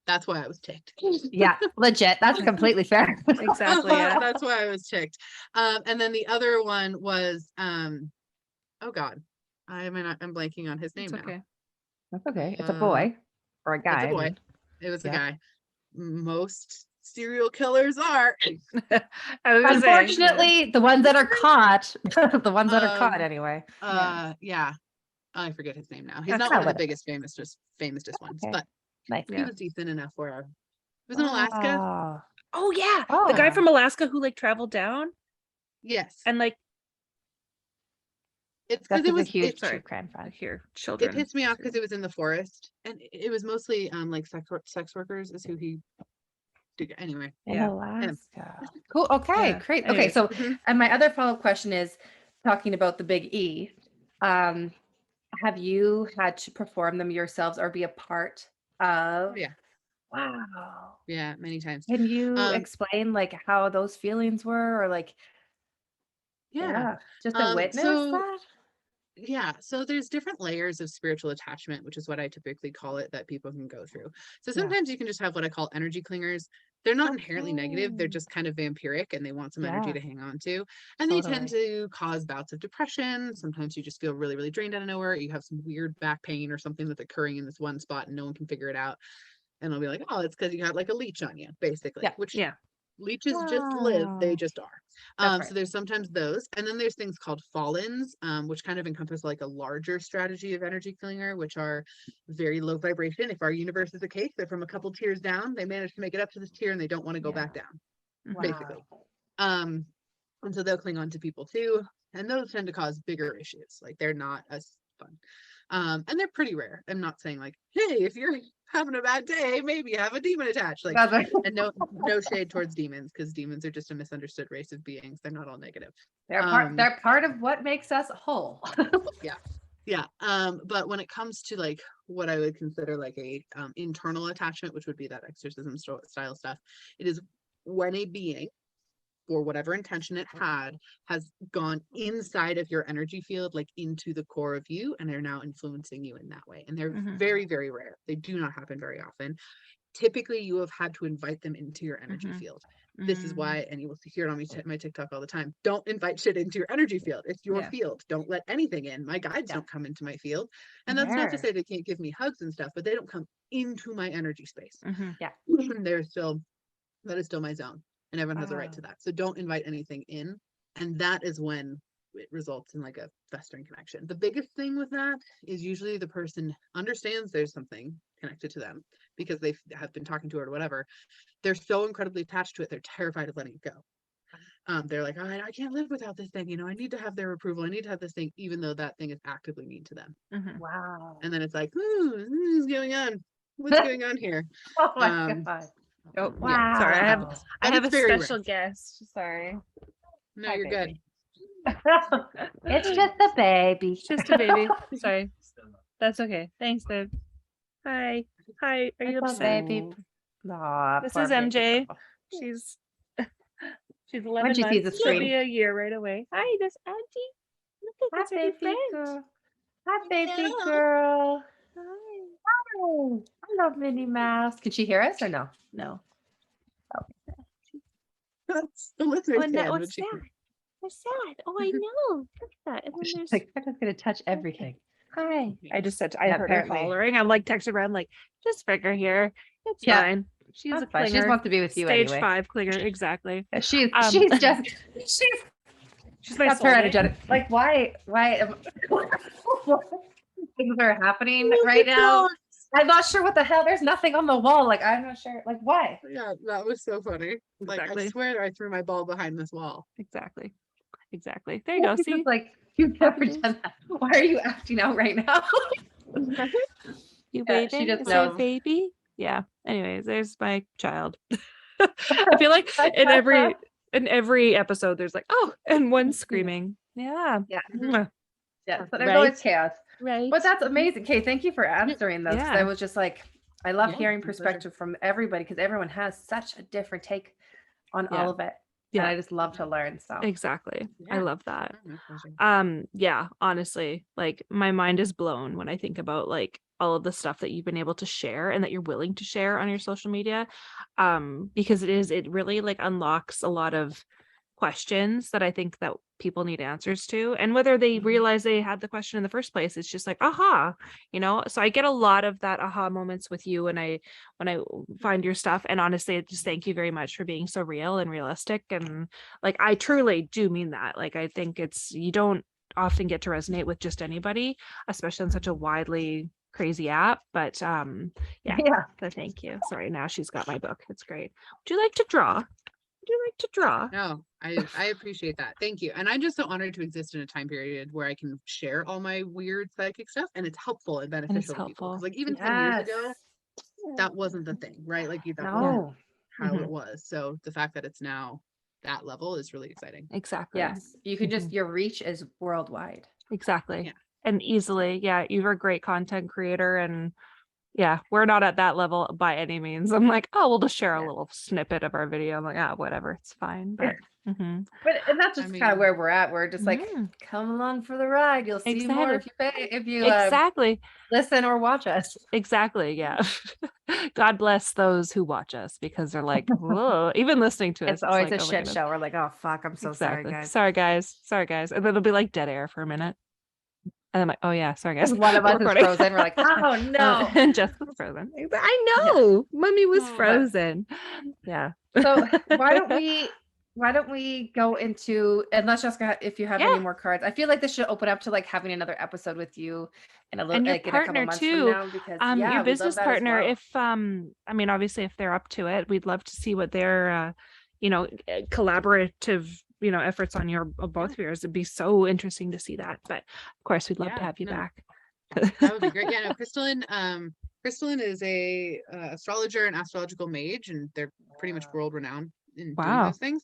That's why I was ticked. Yeah, legit. That's completely fair. Exactly. Yeah. That's why I was ticked. And then the other one was oh God, I'm blanking on his name It's now. okay. That's okay. It's a boy or a guy. It's a boy. I mean. It was a Yeah. guy. Most serial killers are. I was saying, Unfortunately, the ones that are caught, the ones that are caught anyway. Yeah. I forget his name now. He's That's not one of the whatever. biggest famousest ones, Okay. but Nice. he Yeah. was decent enough where he was in Alaska. Wow. Oh yeah, the guy Oh. from Alaska who like traveled down Yes. and like It's because That's it was a huge it, sorry. true crime fan. here it children. pissed me off because it was in the forest and it was mostly like sex workers is who he did anyway. In Yeah. Alaska. Cool. Okay, Yeah. great. Okay, Anyways. so Mhm. and my other follow-up question is talking about the big E. Have you had to perform them yourselves or be a part Oh, of? yeah. Wow. Yeah, many times. Can you Um, explain like how those feelings were or like, yeah. just to witness So that? yeah, so there's different layers of spiritual attachment, which is what I typically call it, that people can go through. So Yeah. sometimes you can just have what I call energy clingers. They're not inherently negative, they're Okay. just kind of vampiric and they want some energy Yeah, to hang on to. And they tend totally. to cause bouts of depression. Sometimes you just feel really, really drained out of nowhere. You have some weird back pain or something that's occurring in this one spot and no one can figure it out. And they'll be like, oh, it's because you got like a leech on you, basically, Yeah. which Yeah. leeches just live, they Wow. just are. That's right. So there's sometimes those, and then there's things called fallens, which kind of encompass like a larger strategy of energy clinger, which are very low vibration. If our universe is a cake, they're from a couple tiers down, they manage to make it up to this tier and they don't want to go back Yeah. down, Mhm. basically. Wow. And so they'll cling on to people too, and those tend to cause bigger issues. Like they're not as fun. And they're pretty rare. I'm not saying like, hey, if you're having a bad day, maybe have a demon attached. Like, That's right. and no shade towards demons, because demons are just a misunderstood race of beings. They're not all negative. They're part of what makes us whole. Yeah. But when it comes to like what I would consider like a internal attachment, which would be that exorcism style stuff, it is when a being for whatever intention it had, has gone inside of your energy field, like into the core of you, and they're now influencing you in that way. And they're Mhm. very, very rare. They do not happen very often. Typically, you have had to invite them into your energy Mhm. field. This is Mm. why, and you will hear it on my TikTok all the time. Don't invite shit into your energy field. It's your Yeah. field. Don't let anything in. My guides Yeah. don't come into my field. And that's not to Sure. say they can't give me hugs and stuff, but they don't come into my energy space. Mhm. They're still, that is still my zone. And everyone has a right Wow. to that. So don't invite anything in. And that is when it results in like a festering connection. The biggest thing with that is usually the person understands there's something connected to them because they have been talking to it or whatever. They're so incredibly attached to it, they're terrified of letting it go. They're like, oh, I can't live without this thing. I need to have their approval. I need to have this thing, even though that thing is actively mean to them. Mhm. Wow. And then it's like, what's going on? What's going on here? Oh my Um, God. Oh, yeah, sorry. that I have happens. I But have a it's very rare. special guest. Sorry. No, Hi, you're good. baby. It's just a baby. It's just a baby. Sorry. That's okay. Thanks, babe. Hi. Hi. Are you It's a upset? baby. Aw, This poor is baby MJ. girl. She's she's When 11 she sees months. the She'll screen. be a year right away. Hi, this auntie. Look at Hi, that's our new baby friend. girl. Hi, baby Hello. girl. Hi. Hi. Hello, Minnie Mouse. Can she hear us or no? No. That's the listeners Oh, and that, can, what's but she that? What's that? Oh, I know. Look at that. And then She's there's like, I'm just gonna touch everything. hi. I just said I Yeah, heard her apparently. hollering. I'm like texting around like just bring her here. It's Yeah, fine. She's a that's fine. She just clinger. wants to be with you Stage anyway. 5 clinger. Exactly. Yeah, she's Um, just she's she's my that's her soulmate. energetic. Like why what things are happening Oh right my now? God. I'm not sure what the hell. There's nothing on the wall. Like I'm not sure. Like why? Yeah, that was so funny. Like I Exactly. swear I threw my ball behind this wall. Exactly. Exactly. There you go. It's See? just like you've never Happy days. done that. Why are you acting out right now? You Yeah, she waving? just Is there a knows. baby? Yeah. Anyways, there's my child. I feel like in every episode there's like, oh, and one screaming. Yeah. Yeah. Mwah. Yeah, so there's Right. always chaos. Right. But that's amazing. Okay, thank you for answering those. 'Cause I Yeah. was just like, I love Yeah, hearing my pleasure. perspective from everybody because everyone has such a different take on Yeah. all of it. Yeah. And I just love to learn. So Exactly. I Yeah. love that. Oh, my pleasure. Yeah, honestly, like my mind is blown when I think about like all of the stuff that you've been able to share and that you're willing to share on your social media. Because it really like unlocks a lot of questions that I think that people need answers to. And whether they Mhm. realize they had the question in the first place, it's just like, aha, So I get a lot of that aha moments with you when I find your stuff. And honestly, I just thank you very much for being so real and realistic. And like I truly do mean that. Like I think you don't often get to resonate with just anybody, especially on such a widely crazy app. But yeah. Yeah. So thank you. Sorry, now she's got my book. It's great. Would you like to draw? Would you like to draw? No, I appreciate that. Thank you. And I'm just so honored to exist in a time period where I can share all my weird psychic stuff and it's helpful and beneficial to people. helpful. Because like even 10 years ago, Yes. that wasn't the thing, right? Like that wasn't No. how Mhm. it was. So the fact that it's now that level is really exciting. Exactly. Yes. You can just, your reach is worldwide. Exactly. Yeah. And easily. Yeah. You're a great content creator. And yeah, we're not at that level by any means. I'm like, oh, we'll just share a Yeah. little snippet of our video. I'm like, whatever, it's fine. But And that's I just kind of mean, where we're at. We're just like, Mhm. come along for the ride. You'll see more if you pay, if you exactly. listen or watch us. Exactly. Yeah. God bless those who watch us because they're like, whoa, even listening to us. It's always like, a oh my shit goodness. show. We're like, oh fuck, I'm so sorry, Exactly. guys. Sorry, guys. And then it'll be like dead air for a minute. And I'm like, oh yeah, sorry guys. One of us is Recording. frozen. We're like, oh no. And Jess was frozen. I know. Mummy was Oh. frozen. Yeah. So why don't we go into, unless Jessica, if you have any Yeah. more cards, I feel like this should open up to like having another episode with you in a little, And your like in a couple partner months too. from now, because yeah, Your we'd love business that as partner, well. if I mean, obviously if they're up to it, we'd love to see what their collaborative efforts on your both of yours. It'd be so interesting to see that. But of course we'd love to Yeah, have you no. back. That would be great. Yeah, no, Crystalline is a astrologer and astrological mage, and they're pretty much world renowned in doing Wow. those things.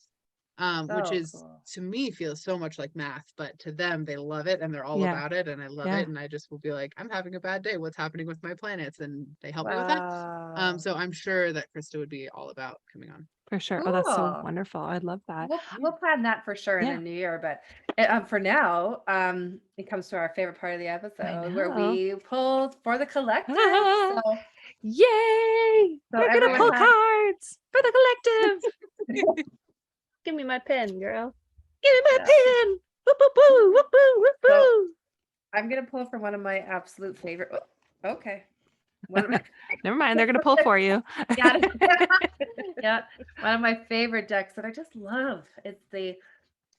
Which So is cool. to me feels so much like math, but to them they love it and they're all Yeah. about it, and I love Yeah. it. And I just will be like, I'm having a bad day. What's happening with my planets? And they help me with that. Wow. So I'm sure that Krista would be all about coming on. For sure. Oh, that's so Cool. wonderful. I love that. We'll plan that for sure in Yeah. the new year. But for now, it comes to our favorite part of the episode where know. we pulled for the collective. Ah. So Yay! So We're gonna everyone pull has- cards for the collective. Give me my pen, girl. Give me my Yeah. pen. Whoop, whoop, whoop, whoop, whoop, whoop, So- whoop. I'm gonna pull for one of my absolute favorite. Okay. One of my, Never mind, they're gonna pull for you. Got it. Yeah, one of my favorite decks that I just love. It's the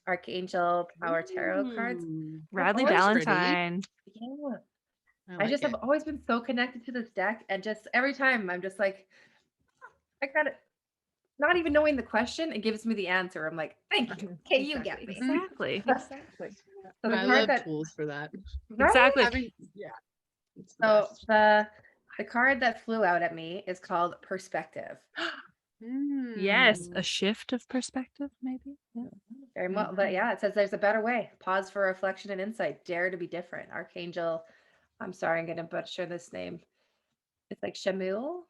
Archangel Power Tarot cards. Ooh, Radley always Valentine. Yeah. I like just it. have always been so connected to this deck, and just every time I'm just like, I got it. Not even knowing the question, it gives me the answer. I'm like, thank you. Okay, you get me. Exactly. Exactly. So the I card love that tools for that. right? Exactly. Having, yeah. It's the So best. the card that flew out at me is called Perspective. Yes, Mm. a shift of perspective, maybe. Yeah. Very well, but yeah, it says there's a better way. Pause for reflection and insight. Dare to be different. Archangel. I'm sorry, I'm gonna butcher this name. It's like Shamuel,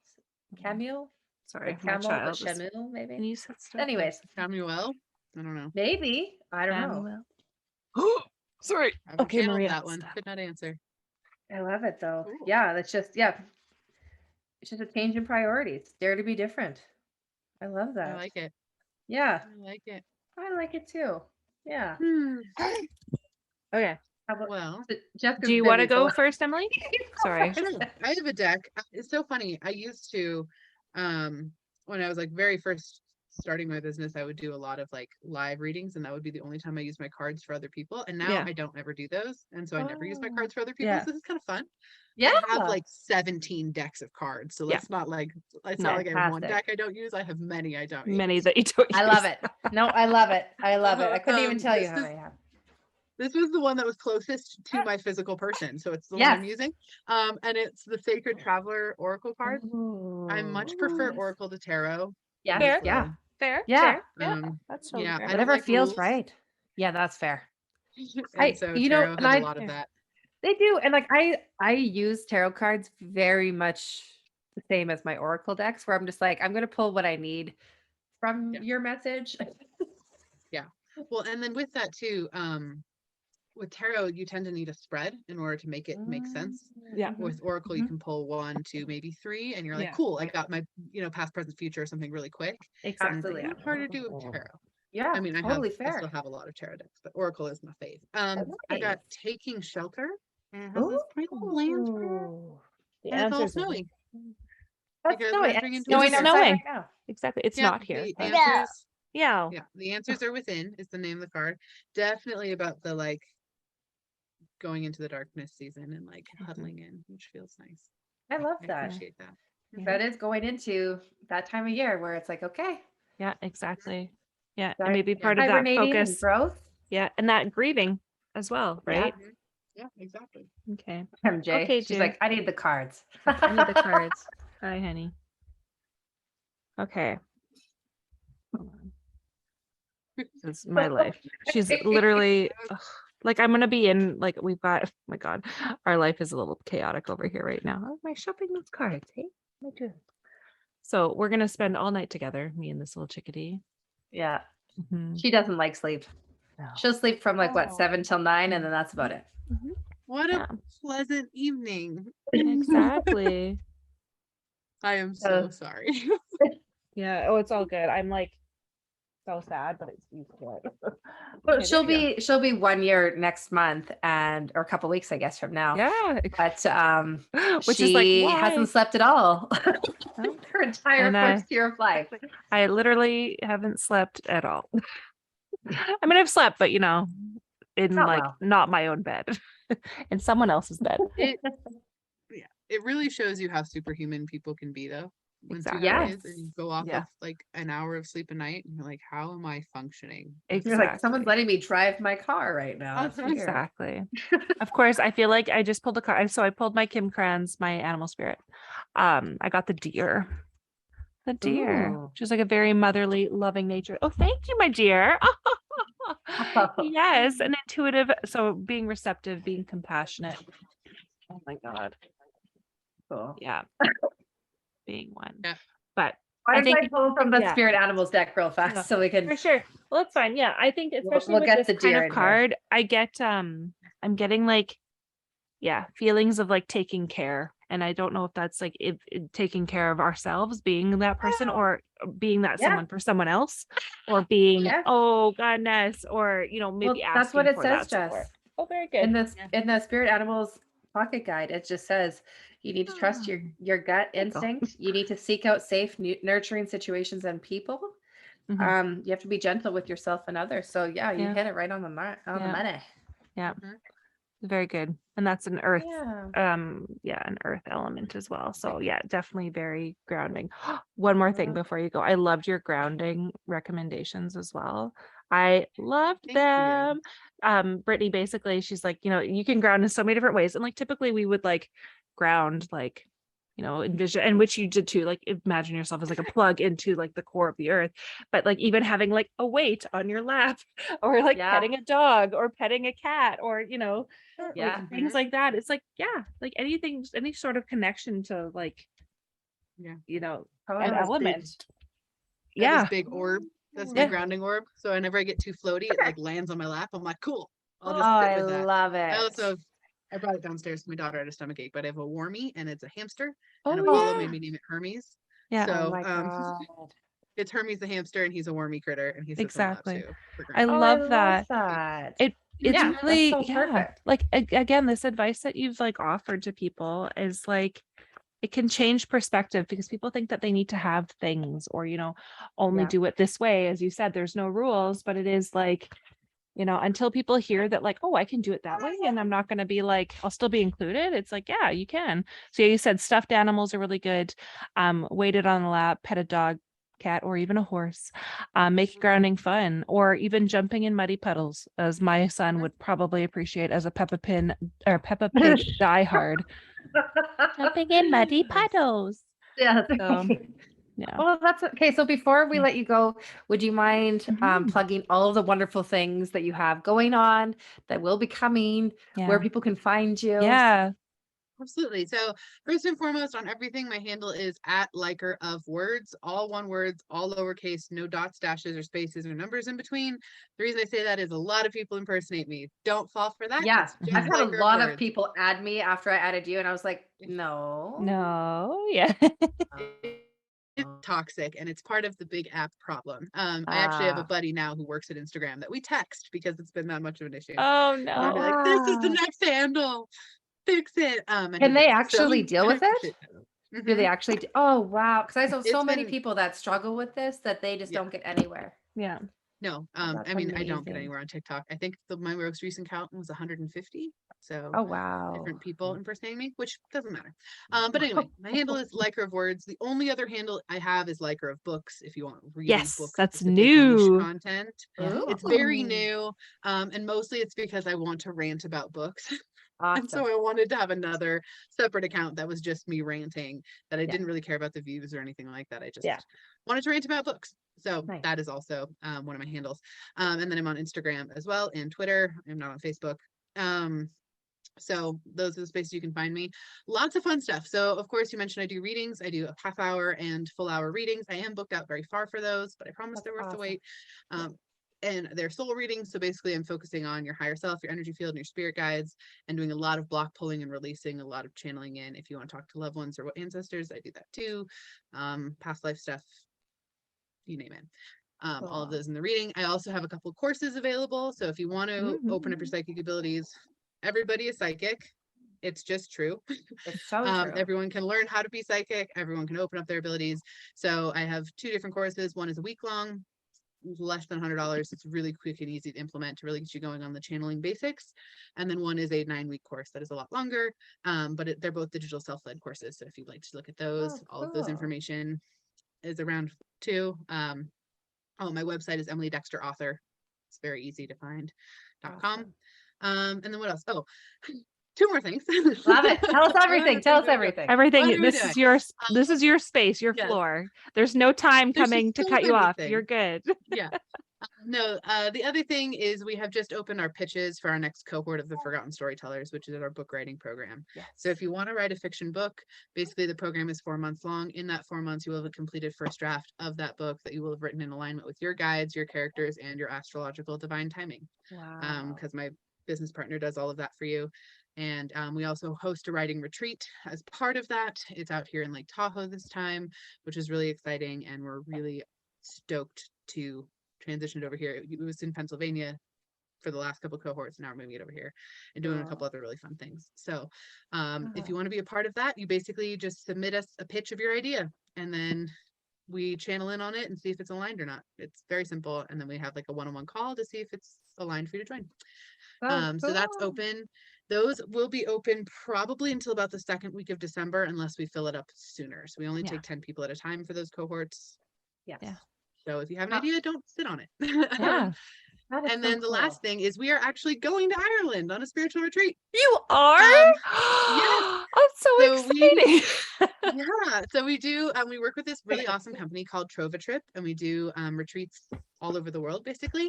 Camille, Sorry, like my Camel, but child. Is... Shamuel Can maybe. you sit still? Anyways, Samuel? I don't know. maybe I don't know. Samuel. Sorry. I haven't Okay, channeled Maria. that one. stop. Could not answer. I love it though. Cool. Yeah, that's just it's just a change in priorities. Dare to be different. I love that. I like it. Yeah, I like it. I like it too. Yeah. Okay. How about Well, Jessica's Do you want to busy, go so- first, Emily? Sorry. sure. I have a deck. It's so funny. I used to, when I was like very first starting my business, I would do a lot of like live readings, and that would be the only time I used my cards for other people. And now Yeah. I don't ever do those, and so I never use my Oh, cards for other people. yeah. So this is kind of fun. Yeah. I have like 17 decks of cards, so Yeah. let's not like it's No, not like I have one fantastic. deck I don't use. I have many I don't Many use. that you don't I use. love it. No, I love it. I love it. I couldn't even tell you This how is- many I have. This was the one that was closest to my physical person, so it's the one I'm Yes. using. And it's the Sacred Traveler Oracle card. I much prefer Ooh. Oracle to Tarot. Yes. Fair. Yeah. Fair. Yeah. Fair. Yeah. Um, That's totally yeah, fair. I don't Whatever like feels rules. right. Yeah, that's fair. And so you know, Tarot and has I- a lot of that. They do. And like I use tarot cards very much the same as my Oracle decks, where I'm just like, I'm gonna pull what I need from Yeah. your message. Well, and then with that too, with Tarot, you tend to need a spread in order to make it make sense. Yeah. With Oracle, you can pull 1, 2, maybe 3, and you're like, Yeah. cool, I got my, past, present, future, or something really quick. Exactly. It's harder to do with Tarot. Yeah. I mean, I totally I fair. still have a lot of tarot decks, but Oracle is my fave. I Nice. got Taking Shelter, and it has this pretty little lantern, Ooh. The and it's all answers are- snowy. That's Because snowy. we're and entering it's into snowing winter. outside Snowing. right now. Exactly. It's Yeah, not here. The but- answers, Yeah. the answers are within is the name of the card. Definitely about the like going into the darkness season and like huddling in, which feels nice. I love I that. appreciate that. That is going into that time of year where it's like, okay, Yeah. Exactly. Yeah. Right. And maybe Yeah. part of that hibernating and focus. growth. Yeah. And that grieving as well, Yeah. right? Yeah, exactly. Okay. MJ. Okay, She's dear. like, I need the cards. I need the cards. Hi, honey. Okay. Hold on. This is my life. She's literally ugh, like I'm gonna be in like we've got oh my god, our life is a little chaotic over here right now. How am I shopping these cards? Hey, what am I doing? So we're gonna spend all night together, me and this little chickadee. Yeah. Mhm. She doesn't like sleep. No. She'll sleep from like what, Oh. 7 till 9, and then that's about it. What a Yeah. pleasant evening. Exactly. I am so Uh, sorry. Yeah. Oh, it's all good. I'm like so sad, but it's used to it. Well, Okay, she'll there you go. be 1 year next month, and or a couple weeks, I guess, from now. Yeah. But Which she is like why? hasn't slept at all Oh, her entire And, first year of life. I literally haven't slept at all. I mean, I've slept, but in Not like well. not my own bed, in someone else's bed. It it really shows you how superhuman people can be though. Once you Exactly. have Yes. kids and you go off Yeah. of like an hour of sleep a night and you're like, how am I functioning? You're like, someone's Exactly. letting me drive my car right now. That's Uh-huh. weird. Exactly. Of course, I feel like I just pulled a card. So I pulled my Kim Kranz, my animal spirit. I got the deer. The deer. Ooh. She's like a very motherly, loving nature. Oh, thank you, my dear. Yes, an intuitive. So being receptive, being compassionate. Oh my God. Cool. Yeah. Being one. Yeah. But Why I don't I think pull from the yeah. spirit animals deck real fast Yeah, so we can for sure. Well, that's fine. Yeah, I think especially we'll with get this the kind deer of in here. card, I get I'm getting like feelings of like taking care. And I don't know if that's like if taking care of ourselves, being that person, or being that Yeah. someone for someone else, or being Yeah. oh goodness, or maybe Well, that's what asking it for says, that support. Jess. Oh, very In good. this in the spirit animals pocket guide, it just says you need to trust your gut There you go. instinct. You need to seek out safe, nurturing situations and people. Mhm. You have to be gentle with yourself and others. So yeah, you Yeah. hit it right on the on the Yeah. money. Yeah. Mhm. Very good. And that's an earth, Yeah. an earth element as well. So yeah, definitely very grounding. One more thing Mhm. before you go. I loved your grounding recommendations as well. I loved Thank you. them. Brittany, basically, she's like, you can ground in so many different ways. And like typically we would like ground like envision, and which you did too, like imagine yourself as like a plug into like the core of the earth, but like even having like a weight on your lap or like Yeah. petting a dog or petting a cat or Yeah. like things like that. It's like like anything, any sort of connection to like Yeah. an Totally. element. I have Yeah. this big orb. That's my Yeah. grounding orb. So whenever I get too floaty, it like lands on my lap. I'm like, cool. I'll Oh, just sit I with that. love it. I also I brought it downstairs to my daughter had a stomach ache, but I have a warmie and it's a hamster. And Oh Apollo yeah. made me name it Hermes. Yeah. Oh So my God. it's Hermes the hamster and he's a wormy critter and he sits on my lap Exactly. too for I grounding. Oh, I love love that. that. It's Yeah, really that's so perfect. like again, this advice that you've like offered to people is like it can change perspective, because people think that they need to have things or only Yeah. do it this way. As you said, there's no rules, but it is like until people hear that like, oh, I can do it that way and I'm not going to be like, I'll still be included. It's like, yeah, you can. So yeah, you said stuffed animals are really good. Waited on the lap, pet a dog, cat, or even a horse. Make grounding fun, or even jumping in muddy puddles, as my son would probably appreciate as a Peppa Pin or Peppa Pig diehard. Jumping in muddy puddles. Yeah. So yeah. Well, that's okay. So before we Yeah. let you go, would you mind Mhm. plugging all of the wonderful things that you have going on that will be coming, where Yeah. people can find you? Yeah. Absolutely. So first and foremost on everything, my handle is at liker of words, all one words, all lowercase, no dots, dashes, or spaces or numbers in between. The reason I say that is a lot of people impersonate me. Don't fall for that. Yeah. It's I've just had a liker lot of words. people add me after I added you, and I was like, no. No. Yeah. It's toxic and it's part of the big app problem. I actually have a Ah. buddy now who works at Instagram that we text because it's been that much of an issue. Oh And I'd be no. like, this is the Wow. next handle. Fix it. And he Can they does. So actually deal I with it? appreciate that. Do they Mhm. actually oh, wow. Because I saw so It's many been people that struggle with this that they just yeah. don't get anywhere. Yeah. No, Oh, I that's mean, I don't get amazing. anywhere on TikTok. I think my most recent count was 150. So Oh, wow. different people impersonating me, which doesn't matter. But anyway, my handle is liker of words. The only other handle I have is liker of books. If you want really Yes, book that's specific niche new. content, Yeah. it's very Ooh. new. And mostly it's because I want to rant about books. And so Awesome. I wanted to have another separate account that was just me ranting, that I Yeah. didn't really care about the views or anything like that. I just Yeah. wanted to rant about books. So Nice. that is also one of my handles. And then I'm on Instagram as well and Twitter. I'm not on Facebook. So those are the spaces you can find me. Lots of fun stuff. So of course you mentioned I do readings. I do a half hour and full hour readings. I am booked out very far for those, but I promise That's they're worth the awesome. wait. And they're soul readings. So basically I'm focusing on your higher self, your energy field, and your spirit guides, and doing a lot of block pulling and releasing, a lot of channeling in. If you want to talk to loved ones or ancestors, I do that too. Past life stuff, you name it. All of Cool. those in the reading. I also have a couple of courses available. So if you want to open up your psychic abilities, everybody is psychic. It's just true. It's so true. Everyone can learn how to be psychic. Everyone can open up their abilities. So I have 2 different courses. One is a week long, less than $100. It's really quick and easy to implement to really get you going on the channeling basics. And then one is a 9-week course that is a lot longer. But they're both digital self-led courses. So if you'd like to look at those, Oh, all of those cool. information is around too. My website is Emily Dexter Author. It's very easy to find.com. Awesome. And then what else? Oh, 2 more things. Love it. Tell us everything. Tell us everything. Everything. What are we This doing? is your this is your space, your Yes. floor. There's no time There's coming just to so cut you many off. things. You're good. Yeah. No, the other thing is we have just opened our pitches for our next cohort of the Forgotten Storytellers, which is our book writing program. Yes. So if you want to write a fiction book, basically the program is 4 months long. In that 4 months, you will have a completed first draft of that book that you will have written in alignment with your guides, your characters, and your astrological divine timing. Wow. Because my business partner does all of that for you. And we also host a writing retreat as part of that. It's out here in Lake Tahoe this time, which is really exciting. And we're really stoked to transition it over here. It was in Pennsylvania for the last couple cohorts. Now we're moving it over here and doing a Cool. couple other really fun things. So if you want to be a part of that, you basically just submit us a pitch of your idea and then we channel in on it and see if it's aligned or not. It's very simple. And then we have like a one-on-one call to see if it's aligned for you to join. So that's cool. open. Those will be open probably until about the second week of December, unless we fill it up sooner. So we only Yeah. take 10 people at a time for those cohorts. Yes. Yeah. So if you have an Oh. idea, don't sit on it. Yeah. That is And so then the last cool. thing is we are actually going to Ireland on a spiritual retreat. You are? yes. I'm so So we- excited. Yeah, so we do, we work with this really awesome company called Trova Trip, and we do retreats all over the world, basically.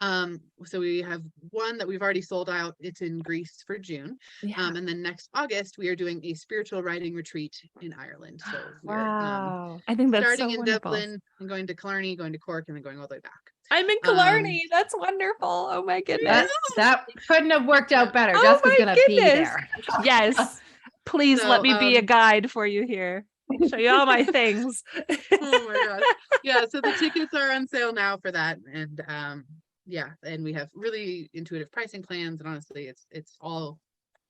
So we have one that we've already sold out. It's in Greece for June. Yeah. And then next August, we are doing a spiritual writing retreat in Ireland. So we're Wow. I think that's starting so in wonderful. Dublin and going to Killarney, going to Cork, and then going all the way back. I'm in Killarney. That's wonderful. Oh my goodness. That couldn't have worked out better. Oh Jessica's my gonna be goodness. there. Yes. Please let So, me be a guide for you here. Show you all my things. Oh my gosh. Yeah, so the tickets are on sale now for that. And yeah, and we have really intuitive pricing plans. And honestly, it's all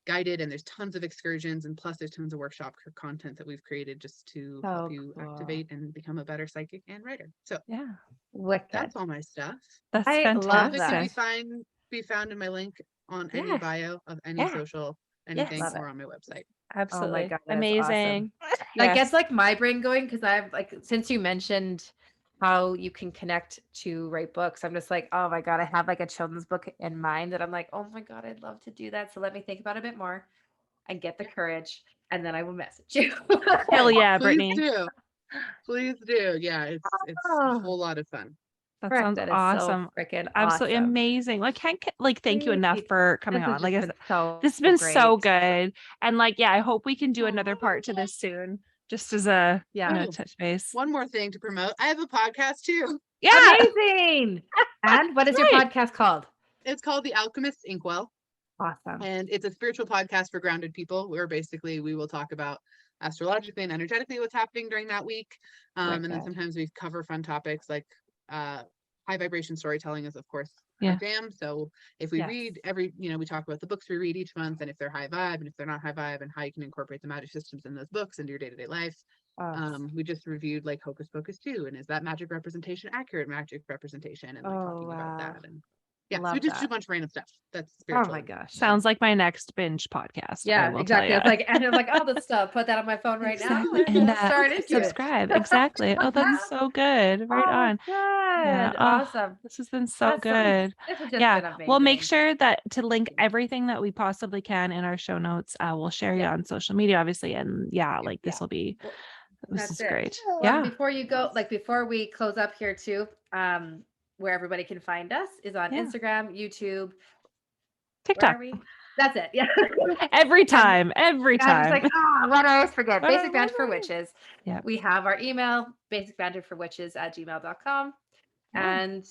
guided and there's tons of excursions and plus there's tons of workshop content that we've created just to help So you cool. activate and become a better psychic and writer. So Yeah. Wicked. that's all my stuff. That's I love It can fantastic. be found in my link on any Yes. bio of any Yeah. social anything Love it. or on my website. Absolutely. God, that is Amazing. That gets Yes. like my brain going because I've like since you mentioned how you can connect to write books, I'm just like, oh my God, I have like a children's book in mind that I'm like, oh my God, I'd love to do that. So let me think about it a bit more and get the courage, and then I will message you. Hell yeah, Please Brittany. do. Please do. Yeah, it's a Oh. whole lot of fun. That Frick, sounds that is awesome. so freaking Absolutely awesome. amazing. Like, can't thank you enough Sweet. for coming This has on. Like, just I been said, so this has been so great. good. And like, yeah, I hope we can do another part to this soon. Just as a Yeah. touch base. One more thing to promote. I have a podcast too. Yeah. Amazing. And what is your Right. podcast called? It's called The Alchemist's Inkwell. Awesome. And it's a spiritual podcast for grounded people where basically we will talk about astrologically and energetically what's happening during that week. And then Wicked. sometimes we cover fun topics like high vibration storytelling is of course Yeah. our jam. So if we Yes. read we talk about the books we read each month and if they're high vibe and if they're not high vibe and how you can incorporate the magic systems in those books into your day-to-day life. We just reviewed like Hocus Pocus 2 and is that magic representation accurate magic representation and like talking about that and yeah, so Love we just do a that. bunch of random stuff. That's Oh spiritual. my gosh. Sounds like my next binge podcast. I Yeah, will tell exactly. ya. It's like, and I'm like, oh, this stuff. Put that on my phone right Exactly. now. And Start into subscribe. Exactly. Oh, that's so good. Right on. Good. Yeah. Oh, Awesome. this has been so That's good. This has just Yeah. been amazing. We'll make sure that to link everything that we possibly can in our show notes. We'll share you Yeah. on social media, obviously. And yeah, like this Yeah. will be, this That's is it. great. Well, Yeah. before you go, like before we close up here too, where everybody can find us is on Yeah. Instagram, YouTube, TikTok. Where are we? That's it. Yeah. Every time. Every I was time. like, what I always forget. What Basic I- Banter for Witches. Yeah. We have our email, basicbanterforwitches@gmail.com. Yeah. And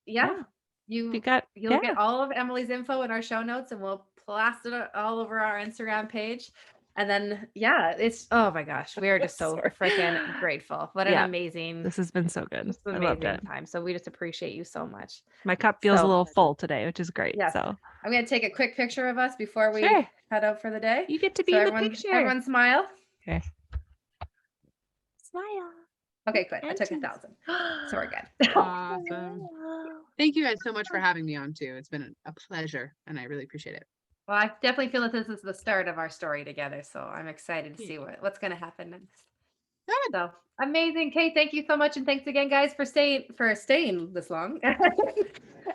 yeah, You you'll got, yeah. get all of Emily's info in our show notes and we'll plaster it all over our Instagram page. And then, yeah, it's, oh my gosh, we are just so Sorry. freaking grateful. What Yeah. an amazing, This has been so good. just I an loved amazing it. time. So we just appreciate you so much. My cup feels a So- little full today, which is great. Yes. So I'm going to take a quick picture of us before we Sure. head out for the day. you get to be So in the everyone, picture. everyone smile. Okay. Smile. Okay, good. I And took cheese. 1,000. So we're good. Awesome. Thank you guys so much for having me on too. It's been a pleasure and I really appreciate it. Well, I definitely feel that this is the start of our story together. So I'm excited to see what's going to happen next. Good. So amazing. Kate, thank you so much. And thanks again, guys, for staying this long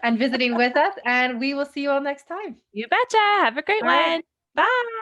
and visiting with us. And we will see you all next time. You betcha. Have a great All one. right. Bye.